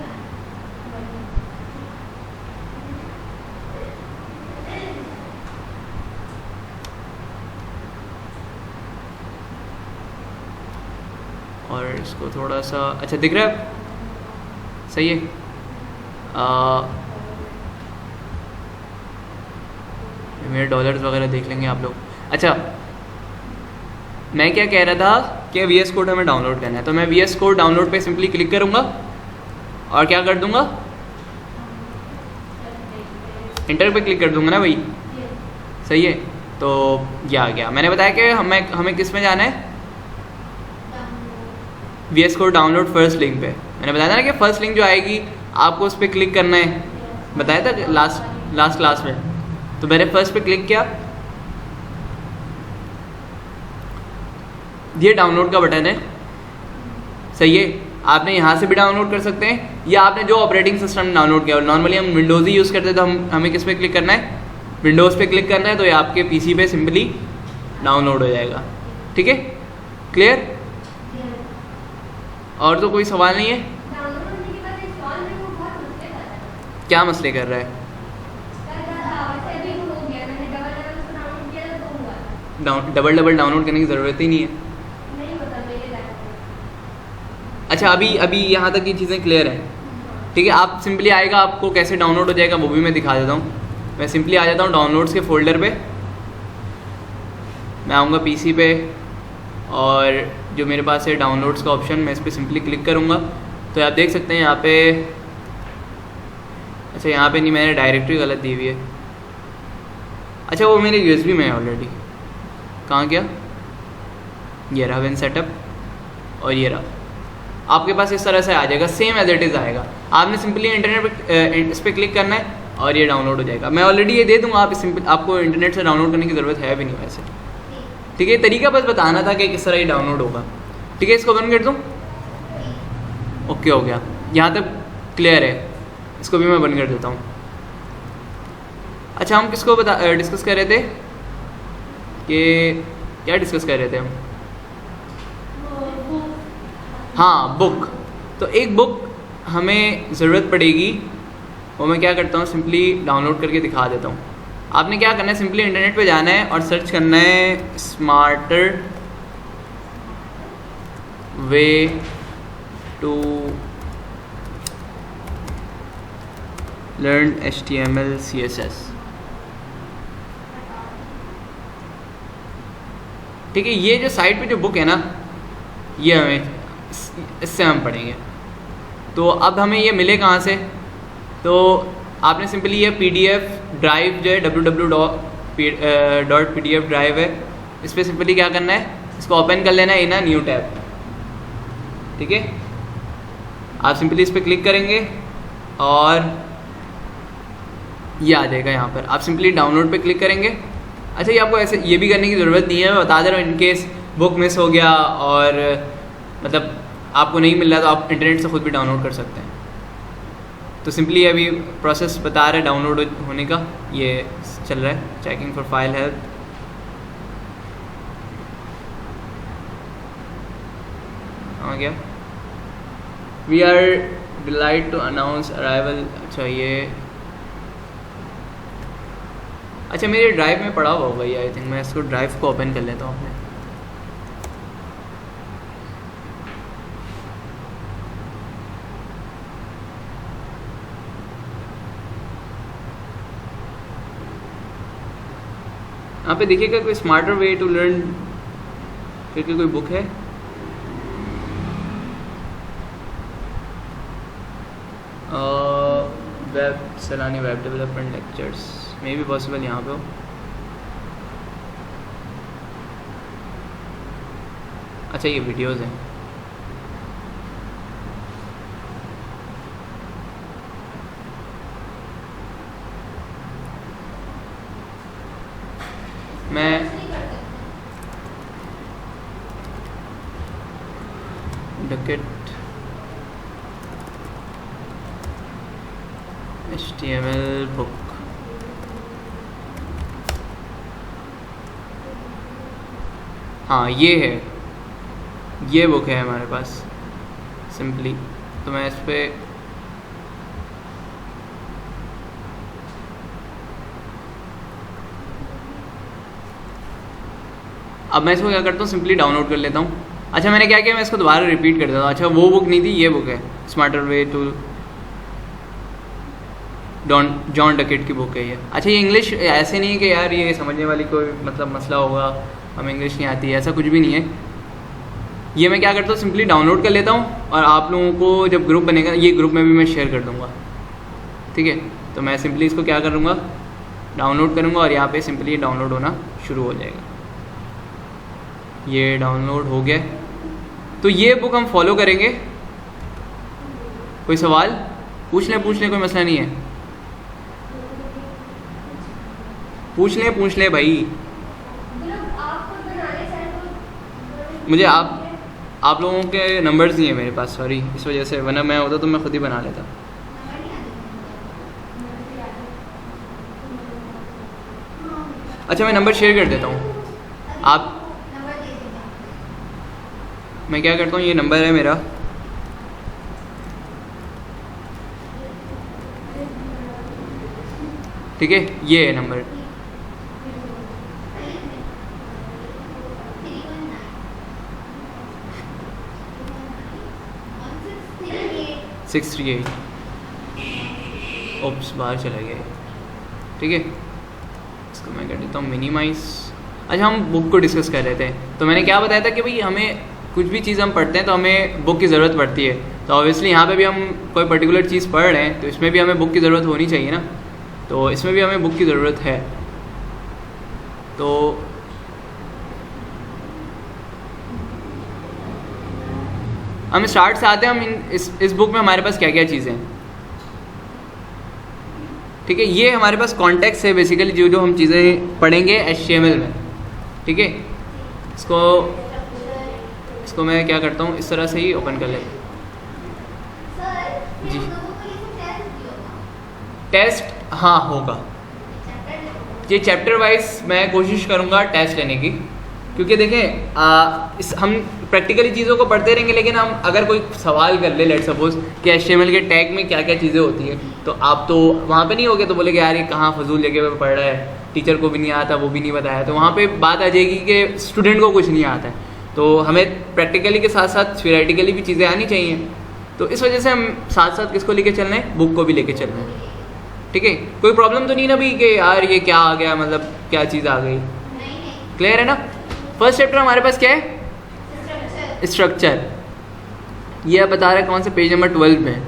और इसको थोड़ा सा, अच्छा दिख रहा है, सही है। मेरे डॉलर्स वगैरह देख लेंगे आप लोग। अच्छा मैं क्या कह रहा था कि VS कोड हमें डाउनलोड करना है, तो मैं VS कोड डाउनलोड पे सिंपली क्लिक करूँगा और क्या कर दूँगा, इंटर पे क्लिक कर दूँगा ना भाई, सही है। तो ये आ गया। मैंने बताया कि हमें किस में जाना है, VS code download first link पे। मैंने बताया था ना कि फर्स्ट लिंक जो आएगी आपको उस पर क्लिक करना है, बताया था लास्ट क्लास में। तो मैंने फर्स्ट पे क्लिक किया, ये डाउनलोड का बटन है, सही है। आपने यहाँ से भी डाउनलोड कर सकते हैं, या आपने जो ऑपरेटिंग सिस्टम डाउनलोड किया, और नॉर्मली हम विंडोज़ ही यूज़ करते हैं, तो हमें किस पे क्लिक करना है, विंडोज़ पे क्लिक करना है, तो ये आपके PC पे सिंपली डाउनलोड हो जाएगा। ठीक है, क्लियर? और तो कोई सवाल नहीं है? क्या मसले कर रहा है? डबल डाउनलोड करने की ज़रूरत ही नहीं है। अच्छा अभी यहाँ तक ये चीज़ें क्लियर हैं, ठीक है। आप सिंपली आएगा, आपको कैसे डाउनलोड हो जाएगा वो भी मैं दिखा देता हूँ। मैं सिंपली आ जाता हूँ डाउनलोड्स के फोल्डर पे, मैं आऊँगा PC पे, और जो मेरे पास है डाउनलोड्स का ऑप्शन, मैं इस पर सिंपली क्लिक करूँगा। तो आप देख सकते हैं यहाँ पे, अच्छा यहाँ पे नहीं, मैंने डायरेक्टरी गलत दी हुई है। अच्छा वो मेरे USB में है ऑलरेडी, कहाँ गया, ये रहा विन सेटअप, और ये रहा। आपके पास इस तरह से आ जाएगा, सेम एज इट इज़ आएगा। आपने सिंपली इंटरनेट पे इस पर क्लिक करना है और ये डाउनलोड हो जाएगा। मैं ऑलरेडी ये दे दूँगा, आप सिंपल आपको इंटरनेट से डाउनलोड करने की ज़रूरत है भी नहीं वैसे, ठीक है। तरीका बस बताना था कि किस तरह ये डाउनलोड होगा, ठीक है। इसको बंद कर दूँ, ओके हो गया, यहाँ तक क्लियर है। इसको भी मैं बंद कर देता हूँ। अच्छा हम किसको डिस्कस कर रहे थे कि क्या डिस्कस कर रहे थे हम? हाँ बुक। तो एक बुक हमें ज़रूरत पड़ेगी, वो मैं क्या करता हूँ सिंपली डाउनलोड करके दिखा देता हूँ। आपने क्या करना है, सिंपली इंटरनेट पे जाना है और सर्च करना है smarter way to learn HTML CSS, ठीक है। ये जो साइट पे जो बुक है ना, ये हमें इससे हम पढ़ेंगे। तो अब हमें ये मिले कहाँ से, तो आपने सिंपली ये PDF ड्राइव जो है www.pdf ड्राइव है, इस पर सिंपली क्या करना है, इसको ओपन कर लेना है इन अ न्यू टैब, ठीक है। आप सिंपली इस पर क्लिक करेंगे और ये आ जाएगा यहाँ पर। आप सिंपली डाउनलोड पे क्लिक करेंगे। अच्छा ये आपको ऐसे ये भी करने की ज़रूरत नहीं है, मैं बता दे रहा हूँ, इनकेस बुक मिस हो गया और मतलब आपको नहीं मिल रहा तो आप इंटरनेट से ख़ुद भी डाउनलोड कर सकते हैं, तो सिंपली अभी प्रोसेस बता रहा है डाउनलोड होने का, ये चल रहा है, चेकिंग फॉर फाइल हेल्थ। आ गया। We are delight to announce arrival. अच्छा ये, अच्छा मेरे ड्राइव में पड़ा हुआ होगा ये, आई थिंक मैं इसको ड्राइव को ओपन कर लेता हूँ अपने। यहाँ पे देखिएगा कोई स्मार्टर वे टू लर्न करके कोई बुक है। वेब सलानी web development lectures, may be possible यहाँ पे हो। अच्छा ये वीडियोस हैं। मैं डकेट HTML बुक, हाँ ये है, ये बुक है हमारे पास सिंपली। तो मैं इस पर अब मैं इसको क्या करता हूँ, सिंपली डाउनलोड कर लेता हूँ। अच्छा मैंने क्या किया, मैं इसको दोबारा रिपीट कर देता हूँ। अच्छा वो बुक नहीं थी, ये बुक है, smarter way to John Duckett की बुक है ये। अच्छा ये इंग्लिश ऐसे नहीं है कि यार ये समझने वाली कोई मतलब मसला होगा, हमें इंग्लिश नहीं आती है, ऐसा कुछ भी नहीं है। ये मैं क्या करता हूँ, सिंपली डाउनलोड कर लेता हूँ और आप लोगों को जब ग्रुप बनेगा, ये ग्रुप में भी मैं शेयर कर दूँगा, ठीक है। तो मैं सिंपली इसको क्या करूँगा, डाउनलोड करूँगा और यहाँ पे सिंपली डाउनलोड होना शुरू हो जाएगा। ये डाउनलोड हो गया। तो ये बुक हम फॉलो करेंगे। कोई सवाल पूछ लें, कोई मसला नहीं है, पूछ लें भाई। मुझे आप लोगों के नंबर्स नहीं है मेरे पास, सॉरी, इस वजह से, वरना मैं होता तो मैं खुद ही बना लेता। अच्छा मैं नंबर शेयर कर देता हूँ, आप, मैं क्या करता हूँ, ये नंबर है मेरा, ठीक है, ये है नंबर। सिक्स 3 8 ओप्स बाहर चला गया, ठीक है। इसको मैं कर देता हूँ मिनिमाइज। अच्छा हम बुक को डिस्कस कर रहे थे, तो मैंने क्या बताया था कि भाई हमें कुछ भी चीज़ हम पढ़ते हैं तो हमें बुक की ज़रूरत पड़ती है। तो ऑब्वियसली यहाँ पे भी हम कोई पर्टिकुलर चीज़ पढ़ रहे हैं तो इसमें भी हमें बुक की ज़रूरत होनी चाहिए ना, तो इसमें भी हमें बुक की ज़रूरत है। तो हम स्टार्ट से आते हैं, हम इस बुक में हमारे पास क्या क्या चीज़ें हैं, ठीक है। ये हमारे पास कॉन्टेक्स्ट है बेसिकली, जो हम चीज़ें पढ़ेंगे HTML में, ठीक है। इसको मैं क्या करता हूँ, इस तरह से ही ओपन कर लेता हूँ जी। टेस्ट हाँ होगा, ये चैप्टर वाइज मैं कोशिश करूँगा टेस्ट लेने की, क्योंकि देखें हम प्रैक्टिकली चीज़ों को पढ़ते रहेंगे, लेकिन हम अगर कोई सवाल कर ले, लेट सपोज कि HTML के टैग में क्या क्या चीज़ें होती हैं, तो आप तो वहाँ पे नहीं होगे तो बोलेगे यार ये कहाँ फजूल जगह पे पढ़ रहा है, टीचर को भी नहीं आता, वो भी नहीं बताया, तो वहाँ पे बात आ जाएगी कि स्टूडेंट को कुछ नहीं आता है। तो हमें प्रैक्टिकली के साथ साथ थियोरेटिकली भी चीज़ें आनी चाहिए, तो इस वजह से हम साथ साथ किसको लेके चल रहे हैं, बुक को भी लेके चल रहे हैं, ठीक है। कोई प्रॉब्लम तो नहीं ना भाई कि यार ये क्या आ गया, मतलब क्या चीज़ आ गई, क्लियर है ना। फर्स्ट चैप्टर हमारे पास क्या है, स्ट्रक्चर। ये बता रहा है कौन से पेज नंबर 12 में,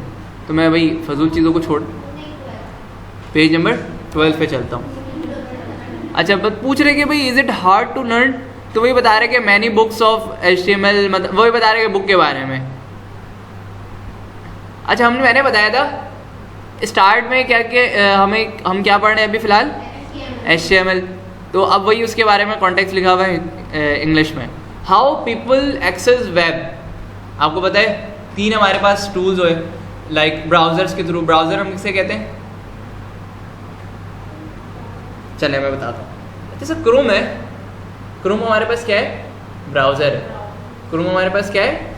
तो मैं भाई फजूल चीज़ों को छोड़ पेज नंबर 12 पे चलता हूँ। अच्छा बस पूछ रहे कि भाई is it hard to learn, तो वही बता रहे कि मैनी बुक्स ऑफ HTML, मतलब वही बता रहे कि बुक के बारे में। अच्छा मैंने बताया था स्टार्ट में क्या कि हम क्या पढ़ रहे हैं अभी फ़िलहाल, HTML। तो अब वही उसके बारे में कॉन्टेक्स्ट लिखा हुआ है इंग्लिश में। हाउ पीपल एक्सेस वेब, आपको पता है 3 हमारे पास टूल्स हुए, लाइक ब्राउज़र्स के थ्रू, ब्राउज़र हम किसे कहते हैं, चलिए मैं बताता हूँ। जैसे क्रोम है, क्रोम हमारे पास क्या है, ब्राउज़र है। क्रोम हमारे पास क्या है,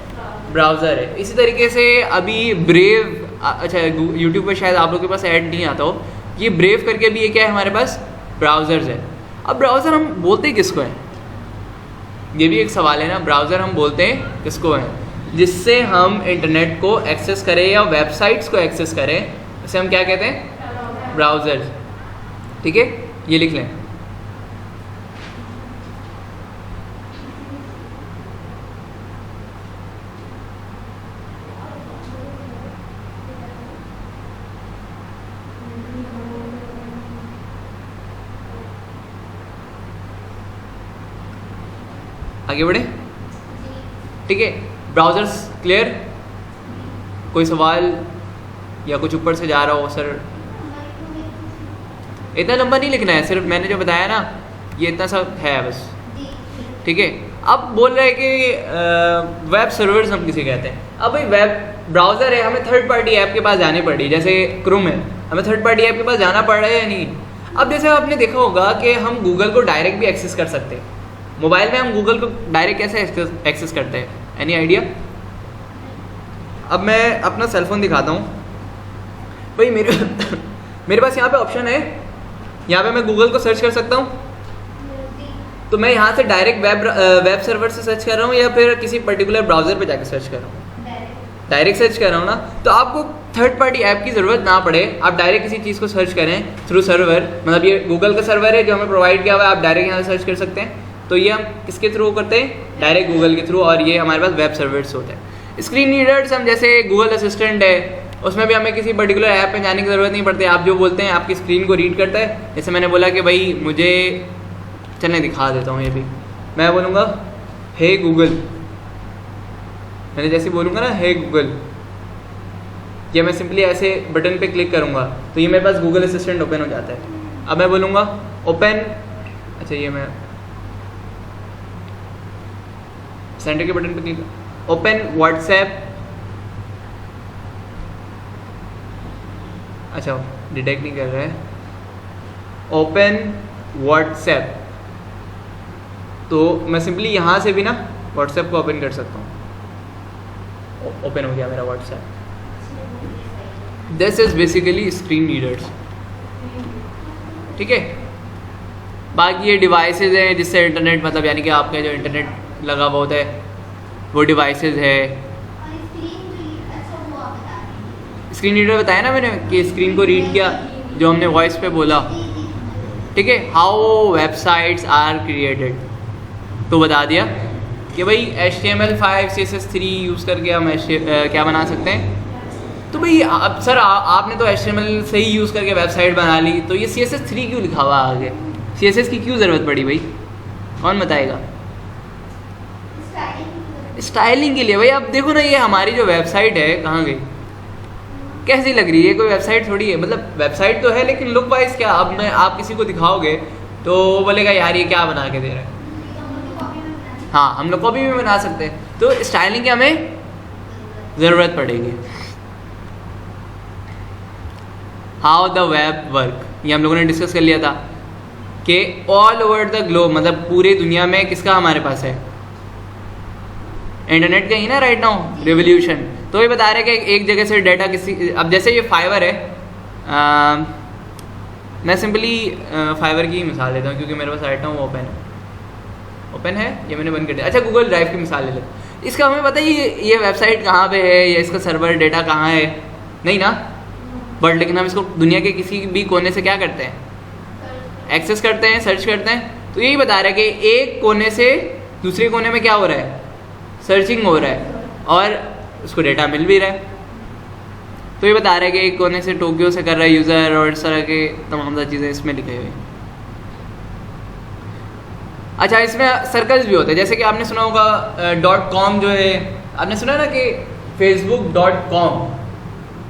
ब्राउज़र है। इसी तरीके से अभी ब्रेव, अच्छा यूट्यूब पर शायद आप लोगों के पास ऐड नहीं आता हो, ये ब्रेव करके भी ये क्या है हमारे पास, ब्राउज़र्स है। अब ब्राउज़र हम बोलते किसको हैं, ये भी एक सवाल है ना। ब्राउज़र हम बोलते हैं किसको हैं, जिससे हम इंटरनेट को एक्सेस करें या वेबसाइट्स को एक्सेस करें, इसे हम क्या कहते हैं, ब्राउज़र्स। ठीक है, ये लिख लें। आगे बढ़े, ठीक है। ब्राउज़र्स क्लियर, कोई सवाल या कुछ ऊपर से जा रहा हो, सर इतना लंबा नहीं लिखना है, सिर्फ मैंने जो बताया ना ये इतना सा है बस, ठीक है। अब बोल रहे हैं कि वेब सर्वर्स हम किसे कहते हैं। अब भाई वेब ब्राउज़र है, हमें थर्ड पार्टी ऐप के पास जानी पड़ी, जैसे क्रोम है, हमें थर्ड पार्टी ऐप के पास जाना पड़ रहा है या नहीं। अब जैसे आपने देखा होगा कि हम गूगल को डायरेक्ट भी एक्सेस कर सकते हैं, मोबाइल में हम गूगल को डायरेक्ट कैसे एक्सेस करते हैं, एनी आइडिया। अब मैं अपना सेलफोन दिखाता हूँ भाई, मेरे पास यहाँ पे ऑप्शन है, यहाँ पे मैं गूगल को सर्च कर सकता हूँ। तो मैं यहाँ से डायरेक्ट वेब सर्वर से सर्च कर रहा हूँ या फिर किसी पर्टिकुलर ब्राउज़र पे जाके सर्च कर रहा हूँ, डायरेक्ट सर्च कर रहा हूँ ना। तो आपको थर्ड पार्टी ऐप की ज़रूरत ना पड़े, आप डायरेक्ट किसी चीज़ को सर्च करें थ्रू सर्वर, मतलब ये गूगल का सर्वर है जो हमें प्रोवाइड किया हुआ है, आप डायरेक्ट यहाँ से सर्च कर सकते हैं। तो ये हम किसके थ्रू करते हैं, डायरेक्ट गूगल के थ्रू, और ये हमारे पास वेब सर्वर्स होते हैं। स्क्रीन रीडर्स हम जैसे गूगल असिस्टेंट है, उसमें भी हमें किसी पर्टिकुलर ऐप पे जाने की ज़रूरत नहीं पड़ती, आप जो बोलते हैं आपकी स्क्रीन को रीड करता है। जैसे मैंने बोला कि भाई मुझे, चलने दिखा देता हूँ, ये भी मैं बोलूँगा हे गूगल, मैंने जैसे बोलूँगा ना हे गूगल, या मैं सिंपली ऐसे बटन पे क्लिक करूँगा तो ये मेरे पास गूगल असिस्टेंट ओपन हो जाता है। अब मैं बोलूँगा ओपन, अच्छा ये मैं सेंटर के बटन पे क्लिक, ओपन व्हाट्सएप, अच्छा डिटेक्ट नहीं कर रहा है, ओपन व्हाट्सएप। तो मैं सिंपली यहाँ से भी ना व्हाट्सएप को ओपन कर सकता हूँ, ओपन हो गया मेरा WhatsApp. This is basically screen readers, ठीक है। बाकी ये डिवाइसेज हैं जिससे इंटरनेट, मतलब यानी कि आपका जो इंटरनेट लगा हुआ होता है वो डिवाइसेज है। स्क्रीन रीडर बताया ना मैंने कि स्क्रीन को रीड किया, जो हमने वॉइस पे बोला, ठीक है। हाउ वेबसाइट्स आर क्रिएटेड, तो बता दिया कि भाई HTML5 CSS3 यूज़ करके हम क्या बना सकते हैं। तो भाई अब सर आपने तो HTML से ही यूज़ करके वेबसाइट बना ली, तो ये CSS3 क्यों लिखा हुआ आगे, CSS की क्यों ज़रूरत पड़ी भाई, कौन बताएगा। स्टाइलिंग के लिए भाई। अब देखो ना, ये हमारी जो वेबसाइट है कहाँ गई, कैसी लग रही है, कोई वेबसाइट थोड़ी है, मतलब वेबसाइट तो है लेकिन लुक वाइज क्या। अब मैं आप किसी को दिखाओगे तो बोलेगा यार ये क्या बना के दे रहा है। हाँ, हम लोग कॉपी भी बना सकते हैं, तो स्टाइलिंग की हमें ज़रूरत पड़ेगी। हाउ द वेब वर्क, ये हम लोगों ने डिस्कस कर लिया था कि ऑल ओवर द ग्लोब, मतलब पूरे दुनिया में किसका हमारे पास है, इंटरनेट का ही ना राइट नाउ रिवोल्यूशन। तो ये बता रहे कि एक जगह से डाटा किसी, अब जैसे ये फाइवर है, मैं सिंपली फाइवर की मिसाल लेता हूँ क्योंकि मेरे पास राइट नाउ ओपन है, ये मैंने बंद कर दिया। अच्छा गूगल ड्राइव की मिसाल ले लेते, इसका हमें पता ही ये वेबसाइट कहाँ पे है या इसका सर्वर डेटा कहाँ है, नहीं ना, बट लेकिन हम इसको दुनिया के किसी भी कोने से क्या करते हैं, एक्सेस करते हैं, सर्च करते हैं। तो यही बता रहा है कि एक कोने से दूसरे कोने में क्या हो रहा है, सर्चिंग हो रहा है और उसको डेटा मिल भी रहा है। तो ये बता रहा है कि एक कोने से टोक्यो से कर रहा है यूज़र, और इस तरह के तमाम चीज़ें इसमें लिखे हुए हैं। अच्छा, इसमें सर्कल्स भी होते हैं, जैसे कि आपने सुना होगा .com जो है, आपने सुना ना कि facebook.com,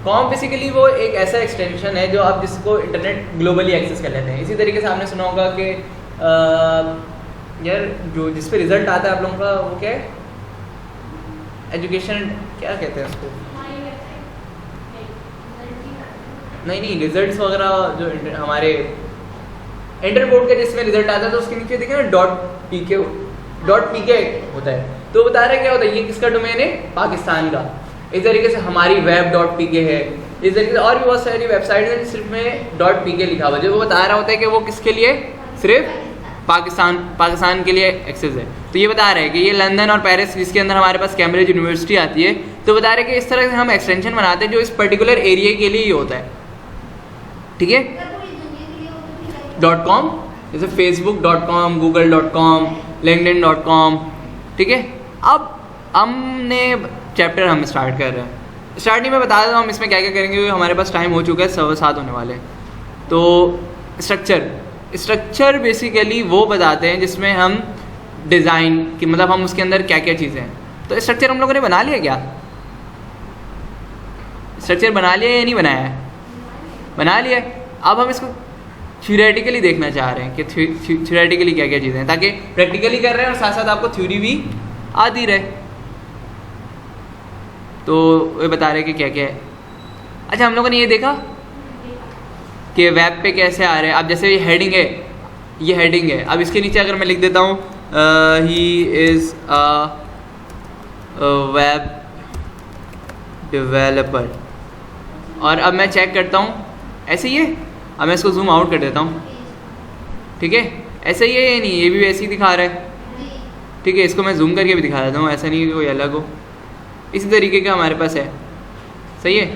कॉम बेसिकली वो एक ऐसा एक्सटेंशन है जो आप जिसको इंटरनेट ग्लोबली एक्सेस कर लेते हैं। इसी तरीके से आपने सुना होगा कि यार जो जिस पे रिजल्ट आता है आप लोगों का वो क्या है, एजुकेशन क्या कहते हैं उसको, नहीं नहीं, रिजल्ट्स वगैरह जो हमारे इंटरपोर्ट का जिसमें रिजल्ट आता है तो उसके नीचे देखें ना डॉट पी के होता है, तो बता रहे क्या होता है, ये किसका डोमेन है, पाकिस्तान का। इस तरीके से हमारी वेब डॉट पी के है, इस तरीके से और भी बहुत सारी वेबसाइट है सिर्फ में डॉट पी के लिखा हुआ, जो वो बता रहा होता है कि वो किसके लिए, सिर्फ पाकिस्तान के लिए एक्सेस है। तो ये बता रहे हैं कि ये लंदन और पेरिस जिसके अंदर हमारे पास कैम्ब्रिज यूनिवर्सिटी आती है, तो बता रहे हैं कि इस तरह से हम एक्सटेंशन बनाते हैं जो इस पर्टिकुलर एरिया के लिए ही होता है, ठीक है। .com जैसे facebook.com, google.com, linkedin.com, ठीक है। अब हमने चैप्टर हम स्टार्ट कर रहे हैं। स्टार्टिंग में बता देता हूँ हम इसमें क्या क्या करेंगे, क्योंकि हमारे पास टाइम हो चुका है 7:15 होने वाले। तो स्ट्रक्चर बेसिकली वो बताते हैं जिसमें हम डिज़ाइन की, मतलब हम उसके अंदर क्या क्या चीज़ें हैं। तो स्ट्रक्चर हम लोगों ने बना लिया क्या, स्ट्रक्चर बना लिया या नहीं बनाया है, बना लिया। अब हम इसको थ्योरेटिकली देखना चाह रहे हैं कि थ्योरेटिकली क्या क्या चीज़ें हैं, ताकि प्रैक्टिकली कर रहे हैं और साथ साथ आपको थ्योरी भी आती रहे। तो वे बता रहे हैं कि क्या क्या है। अच्छा, हम लोगों ने ये देखा कि वेब पे कैसे आ रहे हैं। अब जैसे ये हेडिंग है, ये हेडिंग है, अब इसके नीचे अगर मैं लिख देता हूँ he is a web developer, और अब मैं चेक करता हूँ ऐसे ही है। अब मैं इसको जूम आउट कर देता हूँ, ठीक है, ऐसा ही है या नहीं, ये भी वैसे ही दिखा रहा है, ठीक है। इसको मैं जूम करके भी दिखा देता हूँ, ऐसा नहीं कि कोई अलग हो, इसी तरीके का हमारे पास है, सही है।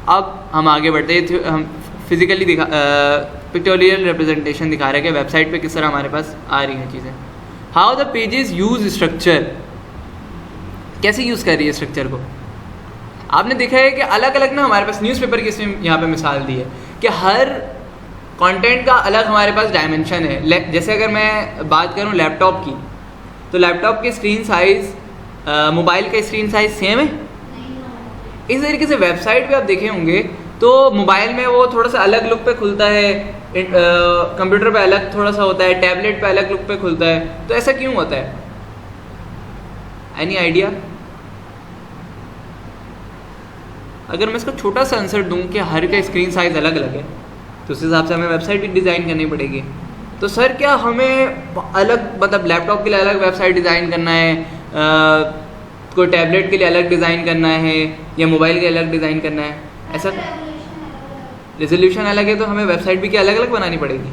अब हम आगे बढ़ते हैं, हम फिजिकली पिक्टोरियल रिप्रेजेंटेशन दिखा रहे हैं कि वेबसाइट पे किस तरह हमारे पास आ रही हैं चीज़ें। How the pages use structure, कैसे यूज़ कर रही है स्ट्रक्चर को। आपने देखा है कि अलग अलग ना हमारे पास न्यूज़पेपर की इसमें यहाँ पे मिसाल दी है कि हर कंटेंट का अलग हमारे पास डायमेंशन है। जैसे अगर मैं बात करूँ लैपटॉप की, तो लैपटॉप की स्क्रीन साइज़ मोबाइल का स्क्रीन साइज़ सेम है। इस तरीके से वेबसाइट पे आप देखे होंगे तो मोबाइल में वो थोड़ा सा अलग लुक पे खुलता है, कंप्यूटर पे अलग थोड़ा सा होता है, टैबलेट पे अलग लुक पे खुलता है। तो ऐसा क्यों होता है, एनी आइडिया? अगर मैं इसको छोटा सा आंसर दूं कि हर का स्क्रीन साइज़ अलग अलग है, तो उस हिसाब से हमें वेबसाइट भी डिज़ाइन करनी पड़ेगी। तो सर क्या हमें अलग, मतलब लैपटॉप के लिए अलग वेबसाइट डिज़ाइन करना है, कोई टैबलेट के लिए अलग डिज़ाइन करना है, या मोबाइल के अलग डिज़ाइन करना है, ऐसा रेजोल्यूशन अलग है तो हमें वेबसाइट भी क्या अलग अलग बनानी पड़ेगी?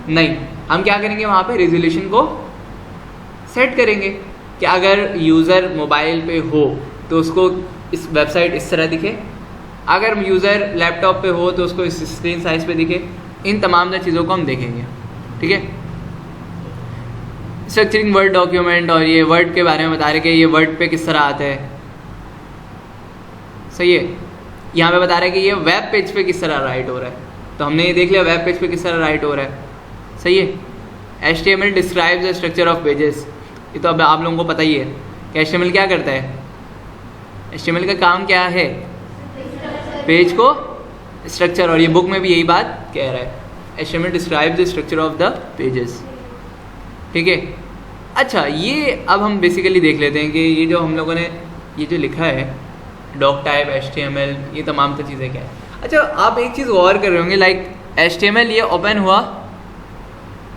नहीं, हम क्या करेंगे, वहाँ पे रेजोल्यूशन को सेट करेंगे कि अगर यूज़र मोबाइल पे हो तो उसको इस वेबसाइट इस तरह दिखे, अगर यूज़र लैपटॉप पे हो तो उसको इस स्क्रीन साइज़ पे दिखे। इन तमाम चीज़ों को हम देखेंगे, ठीक है। स्ट्रक्चरिंग वर्ड डॉक्यूमेंट, और ये वर्ड के बारे में बता रहे कि ये वर्ड पे किस तरह आता है, सही है। यहाँ पे बता रहे हैं कि ये वेब पेज पे किस तरह राइट हो रहा है, तो हमने ये देख लिया वेब पेज पे किस तरह राइट हो रहा है, सही है। HTML describes the structure of pages, ये तो अब आप लोगों को पता ही है कि HTML क्या करता है। HTML का काम क्या है, पेज को स्ट्रक्चर, और ये बुक में भी यही बात कह रहा है, HTML describes the structure of the pages, ठीक है। अच्छा, ये अब हम बेसिकली देख लेते हैं कि ये जो हम लोगों ने ये जो लिखा है डॉक टाइप, HTML, ये तमाम तो चीज़ें क्या है। अच्छा, आप एक चीज़ गौर कर रहे होंगे, लाइक HTML ये ओपन हुआ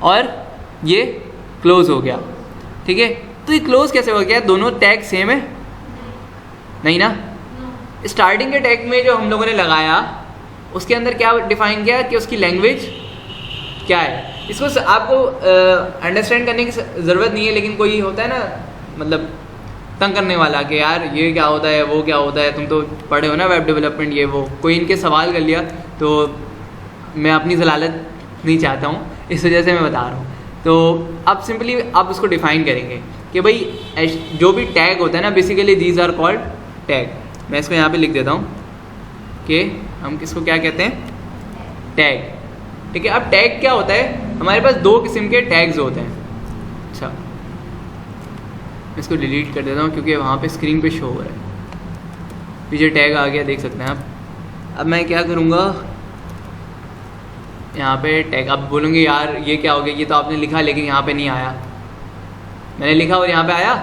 और ये क्लोज हो गया, ठीक है। तो ये क्लोज कैसे हो गया, दोनों टैग सेम है नहीं ना। स्टार्टिंग के टैग में जो हम लोगों ने लगाया उसके अंदर क्या डिफाइन किया कि उसकी लैंग्वेज क्या है। इसको आपको अंडरस्टैंड करने की ज़रूरत नहीं है, लेकिन कोई होता है ना, मतलब तंग करने वाला कि यार ये क्या होता है, वो क्या होता है, तुम तो पढ़े हो ना वेब डेवलपमेंट, ये वो, कोई इनके सवाल कर लिया तो मैं अपनी जलालत नहीं चाहता हूँ, इस वजह से मैं बता रहा हूँ। तो अब सिंपली आप उसको डिफ़ाइन करेंगे कि भाई जो भी टैग होता है ना, basically these are called tag. मैं इसको यहाँ पे लिख देता हूँ कि हम किसको क्या कहते हैं, टैग, ठीक है। अब टैग क्या होता है, हमारे पास दो किस्म के टैग्स होते हैं। अच्छा, मैं इसको डिलीट कर देता हूँ क्योंकि वहाँ पे स्क्रीन पे शो हो रहा है, पीछे टैग आ गया, देख सकते हैं आप। अब मैं क्या करूँगा, यहाँ पे टैग, अब बोलूँगे यार ये क्या हो गया, ये तो आपने लिखा लेकिन यहाँ पे नहीं आया। मैंने लिखा और यहाँ पे आया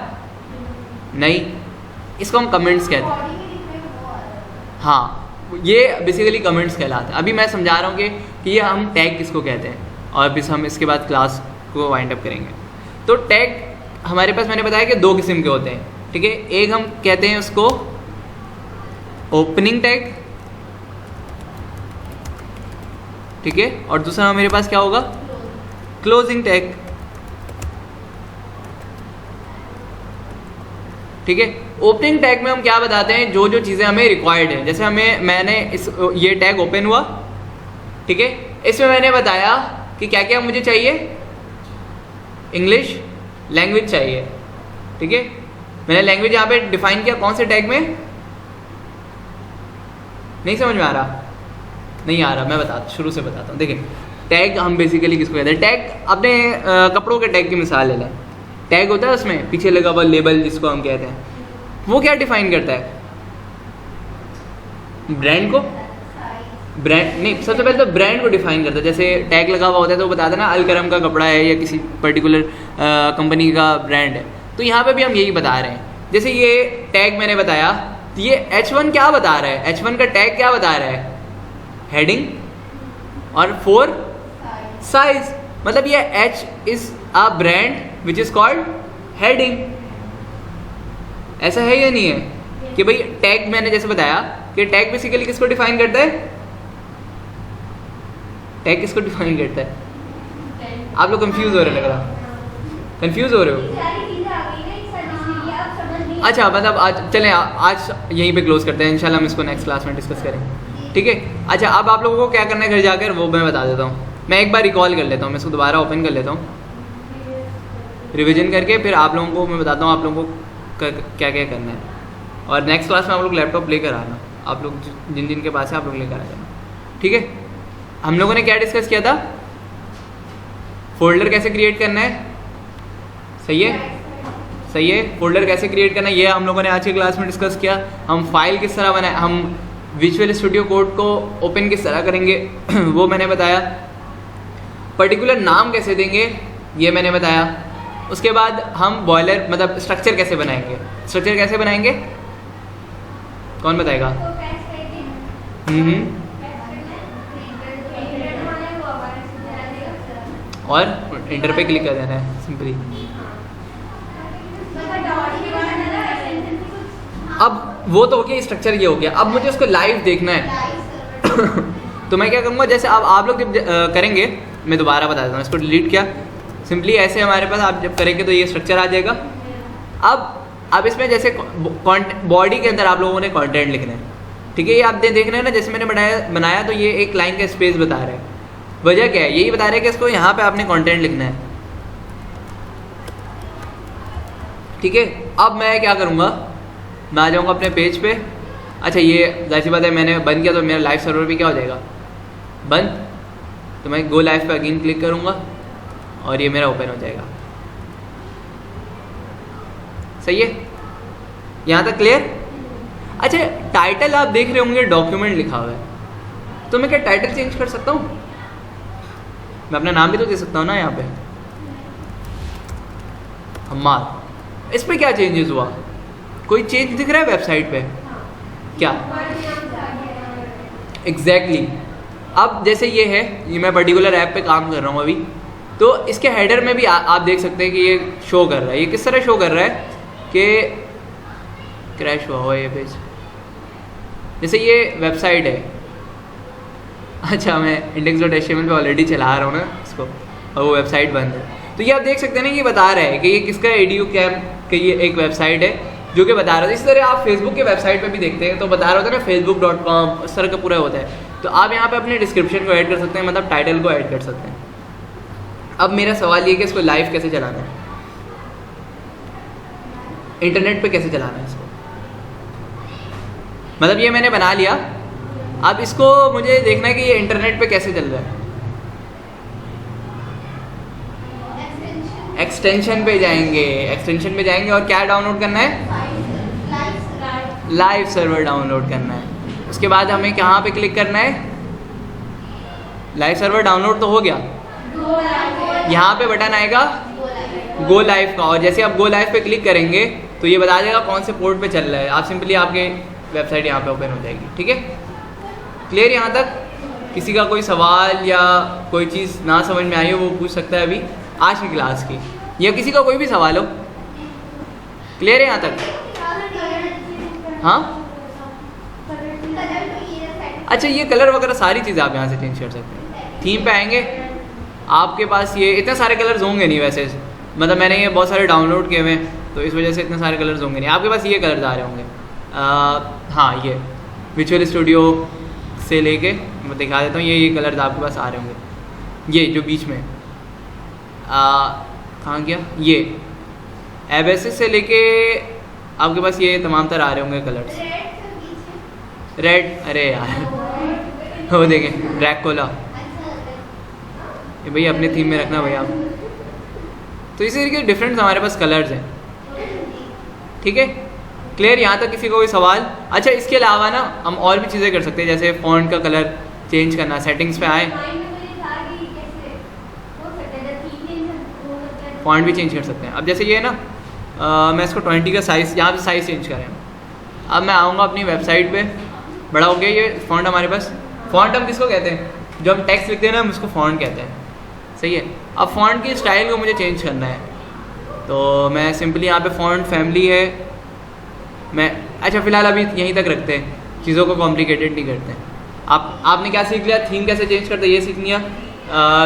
नहीं, इसको हम कमेंट्स कहते हैं। हाँ, ये बेसिकली कमेंट्स कहलाते हैं। अभी मैं समझा रहा हूँ कि ये हम टैग किसको कहते हैं, और फिर हम इसके बाद क्लास को वाइंड अप करेंगे। तो टैग हमारे पास मैंने बताया कि दो किस्म के होते हैं, ठीक है। एक हम कहते हैं उसको ओपनिंग टैग, ठीक है, और दूसरा मेरे पास क्या होगा, क्लोजिंग टैग, ठीक है। ओपनिंग टैग में हम क्या बताते हैं, जो जो चीज़ें हमें रिक्वायर्ड है। जैसे मैंने ये टैग ओपन हुआ, ठीक है, इसमें मैंने बताया कि क्या क्या मुझे चाहिए, इंग्लिश लैंग्वेज चाहिए, ठीक है। मैंने लैंग्वेज यहाँ पे डिफाइन किया, कौन से टैग में, नहीं समझ में आ रहा, नहीं आ रहा, मैं शुरू से बताता हूँ। देखिए टैग हम बेसिकली किसको कहते हैं, टैग अपने कपड़ों के टैग की मिसाल ले लें। टैग होता है उसमें पीछे लगा हुआ लेबल जिसको हम कहते हैं, वो क्या डिफाइन करता है, ब्रांड को, ब्रांड नहीं, सबसे पहले तो ब्रांड को डिफाइन करता है। जैसे टैग लगा हुआ होता है तो वो बताता है ना अलकरम का कपड़ा है या किसी पर्टिकुलर कंपनी का ब्रांड है। तो यहाँ पे भी हम यही बता रहे हैं। जैसे ये टैग मैंने बताया, तो ये H1 क्या बता रहा है, H1 का टैग क्या बता रहा है, हेडिंग, और 4 साइज, मतलब ये H is a brand which is called heading. ऐसा है या नहीं है कि भाई टैग मैंने जैसे बताया कि टैग बेसिकली किसको डिफाइन करता है, टैग किसको डिफाइन करता है, आप लोग कंफ्यूज हो रहे लग रहा, कंफ्यूज हो रहे हो। अच्छा मतलब आज चलें, आज यहीं पे क्लोज करते हैं, इंशाल्लाह हम इसको नेक्स्ट क्लास में डिस्कस करेंगे, ठीक है। अच्छा अब आप लोगों को क्या करना है घर जाकर, वो मैं बता देता हूँ। मैं एक बार रिकॉल कर लेता हूँ, मैं इसको दोबारा ओपन कर लेता हूँ, रिवीजन करके फिर आप लोगों को मैं बताता हूँ आप लोगों को क्या क्या करना है। और नेक्स्ट क्लास में आप लोग लैपटॉप लेकर आना, आप लोग जिन जिन के पास है आप लोग लेकर आ जाना, ठीक है। हम लोगों ने क्या डिस्कस किया था, फोल्डर कैसे क्रिएट करना है, सही है, सही है, फोल्डर कैसे क्रिएट करना है ये हम लोगों ने आज की क्लास में डिस्कस किया। हम फाइल किस तरह बनाए, हम विजुअल स्टूडियो कोड को ओपन किस तरह करेंगे वो मैंने बताया। पर्टिकुलर नाम कैसे देंगे ये मैंने बताया। उसके बाद हम बॉयलर मतलब स्ट्रक्चर कैसे बनाएंगे, स्ट्रक्चर कैसे बनाएंगे कौन बताएगा, और इंटर पे क्लिक कर देना है सिंपली। अब वो तो हो गया, स्ट्रक्चर ये हो गया। अब मुझे उसको लाइव देखना है तो मैं क्या करूँगा, जैसे अब आप लोग जब करेंगे, मैं दोबारा बता देता हूँ, इसको डिलीट किया, सिंपली ऐसे हमारे पास आप जब करेंगे तो ये स्ट्रक्चर आ जाएगा। अब इसमें जैसे बॉडी के अंदर आप लोगों ने कंटेंट लिखना है, ठीक है। ये आप देख रहे हैं ना, जैसे मैंने बनाया तो ये एक लाइन का स्पेस बता रहा है। वजह क्या है, यही बता रहा है कि इसको यहाँ पे आपने कंटेंट लिखना है, ठीक है। अब मैं क्या करूँगा, मैं आ जाऊँगा अपने पेज पे। अच्छा ये जाहिर सी बात है, मैंने बंद किया तो मेरा लाइव सर्वर भी क्या हो जाएगा, बंद। तो मैं गो लाइव पे अगेन क्लिक करूँगा और ये मेरा ओपन हो जाएगा, सही है, यहाँ तक क्लियर। अच्छा टाइटल आप देख रहे होंगे डॉक्यूमेंट लिखा हुआ है, तो मैं क्या टाइटल चेंज कर सकता हूँ, मैं अपना नाम भी तो दे सकता हूँ ना यहाँ पे, हम्माद। इस पर क्या चेंजेस हुआ, कोई चेंज दिख रहा है वेबसाइट पे क्या, एग्जैक्टली अब जैसे ये है, ये मैं पर्टिकुलर ऐप पे काम कर रहा हूँ अभी, तो इसके हेडर में भी आप देख सकते हैं कि ये शो कर रहा है। ये किस तरह शो कर रहा है कि क्रैश हुआ ये पेज, जैसे ये वेबसाइट है। अच्छा मैं index.html पे ऑलरेडी चला रहा हूँ ना इसको, और वो वेबसाइट बंद है। तो ये आप देख सकते हैं ना, ये बता रहा है कि ये किसका edu कैम्प कि ये एक वेबसाइट है जो कि बता रहा था। इस तरह आप फेसबुक के वेबसाइट पे भी देखते हैं तो बता रहा होता है ना facebook.com, इस तरह का पूरा होता है। तो आप यहाँ पे अपने डिस्क्रिप्शन को ऐड कर सकते हैं, मतलब टाइटल को ऐड कर सकते हैं। अब मेरा सवाल ये कि इसको लाइव कैसे चलाना है, इंटरनेट पे कैसे चलाना है इसको, मतलब ये मैंने बना लिया, अब इसको मुझे देखना है कि ये इंटरनेट पे कैसे चल रहा है। एक्सटेंशन पे जाएंगे, एक्सटेंशन पे जाएंगे और क्या डाउनलोड करना है, लाइव सर्वर डाउनलोड करना है। उसके बाद हमें कहाँ पे क्लिक करना है, लाइव सर्वर डाउनलोड तो हो गया, यहाँ पे बटन आएगा गो लाइव का, और जैसे आप गो लाइव पे क्लिक करेंगे तो ये बता देगा कौन से पोर्ट पे चल रहा है। आप सिंपली आपके वेबसाइट यहाँ पे ओपन हो जाएगी, ठीक है। क्लियर यहाँ तक? किसी का कोई सवाल या कोई चीज़ ना समझ में आई हो वो पूछ सकता है अभी आज की क्लास की, या किसी का कोई भी सवाल हो। क्लियर है यहाँ तक? हाँ अच्छा, ये कलर वगैरह सारी चीज़ें आप यहाँ से चेंज कर सकते हैं। थीम पे आएंगे, आपके पास ये इतने सारे कलर्स होंगे नहीं वैसे, मतलब मैंने ये बहुत सारे डाउनलोड किए हुए हैं तो इस वजह से इतने सारे कलर्स होंगे नहीं। आपके पास ये कलर्स आ रहे होंगे। हाँ, ये विजुअल स्टूडियो से लेके मैं दिखा देता हूँ, ये कलर्स आपके पास आ रहे होंगे। ये जो बीच में कहाँ गया, ये एबेसिस से लेके आपके पास ये तमाम तरह आ रहे होंगे कलर्स। रेड, अरे यार वो देखें ड्रैकुला, ये भाई अपने थीम में रखना भाई आप। तो इसी तरीके डिफरेंट हमारे पास कलर्स हैं, ठीक है? क्लियर यहाँ तक? किसी को कोई सवाल? अच्छा, इसके अलावा ना हम और भी चीज़ें कर सकते हैं, जैसे फ़ॉन्ट का कलर चेंज करना। सेटिंग्स पे आए, फ़ॉन्ट भी चेंज कर सकते हैं। अब जैसे ये ना मैं इसको 20 का साइज़, यहाँ पे साइज़ चेंज करें। अब मैं आऊँगा अपनी वेबसाइट पे, बड़ा हो गया ये फ़ॉन्ट हमारे पास। फ़ॉन्ट हम किसको कहते हैं? जो हम टेक्स्ट लिखते हैं ना, हम उसको फ़ॉन्ट कहते हैं, सही है? अब फ़ॉन्ट की स्टाइल को मुझे चेंज करना है, तो मैं सिंपली यहाँ पे फ़ॉन्ट फैमिली है, मैं अच्छा फ़िलहाल अभी यहीं तक रखते हैं, चीज़ों को कॉम्प्लिकेटेड नहीं करते हैं। आपने क्या सीख लिया? थीम कैसे चेंज करते हैं ये सीख लिया।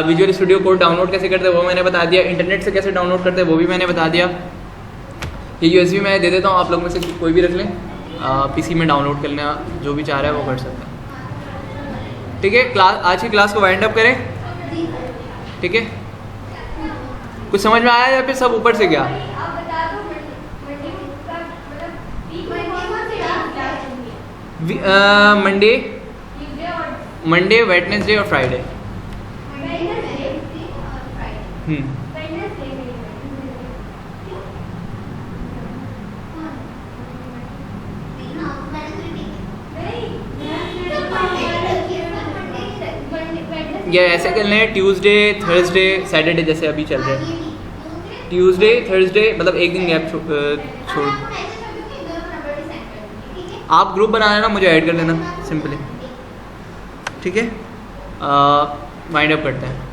विजुअल स्टूडियो कोड डाउनलोड कैसे करते हैं वो मैंने बता दिया। इंटरनेट से कैसे डाउनलोड करते हैं वो भी मैंने बता दिया। ये USB मैं दे देता हूँ, आप लोग में से कोई भी रख लें, PC में डाउनलोड कर लेना, जो भी चाह रहा है वो कर सकता है, ठीक है? आज की क्लास को वाइंड अप करें, ठीक है? कुछ समझ में आया या फिर सब ऊपर से गया? मंडे, वेडनेसडे और फ्राइडे। या ऐसे कर लें, ट्यूसडे, थर्सडे, सैटरडे जैसे अभी चल रहे हैं। ट्यूसडे, थर्सडे मतलब एक दिन गैप छोड़। आप ग्रुप बना लेना, मुझे ऐड कर लेना सिंपली, ठीक है? वाइंड अप करते हैं।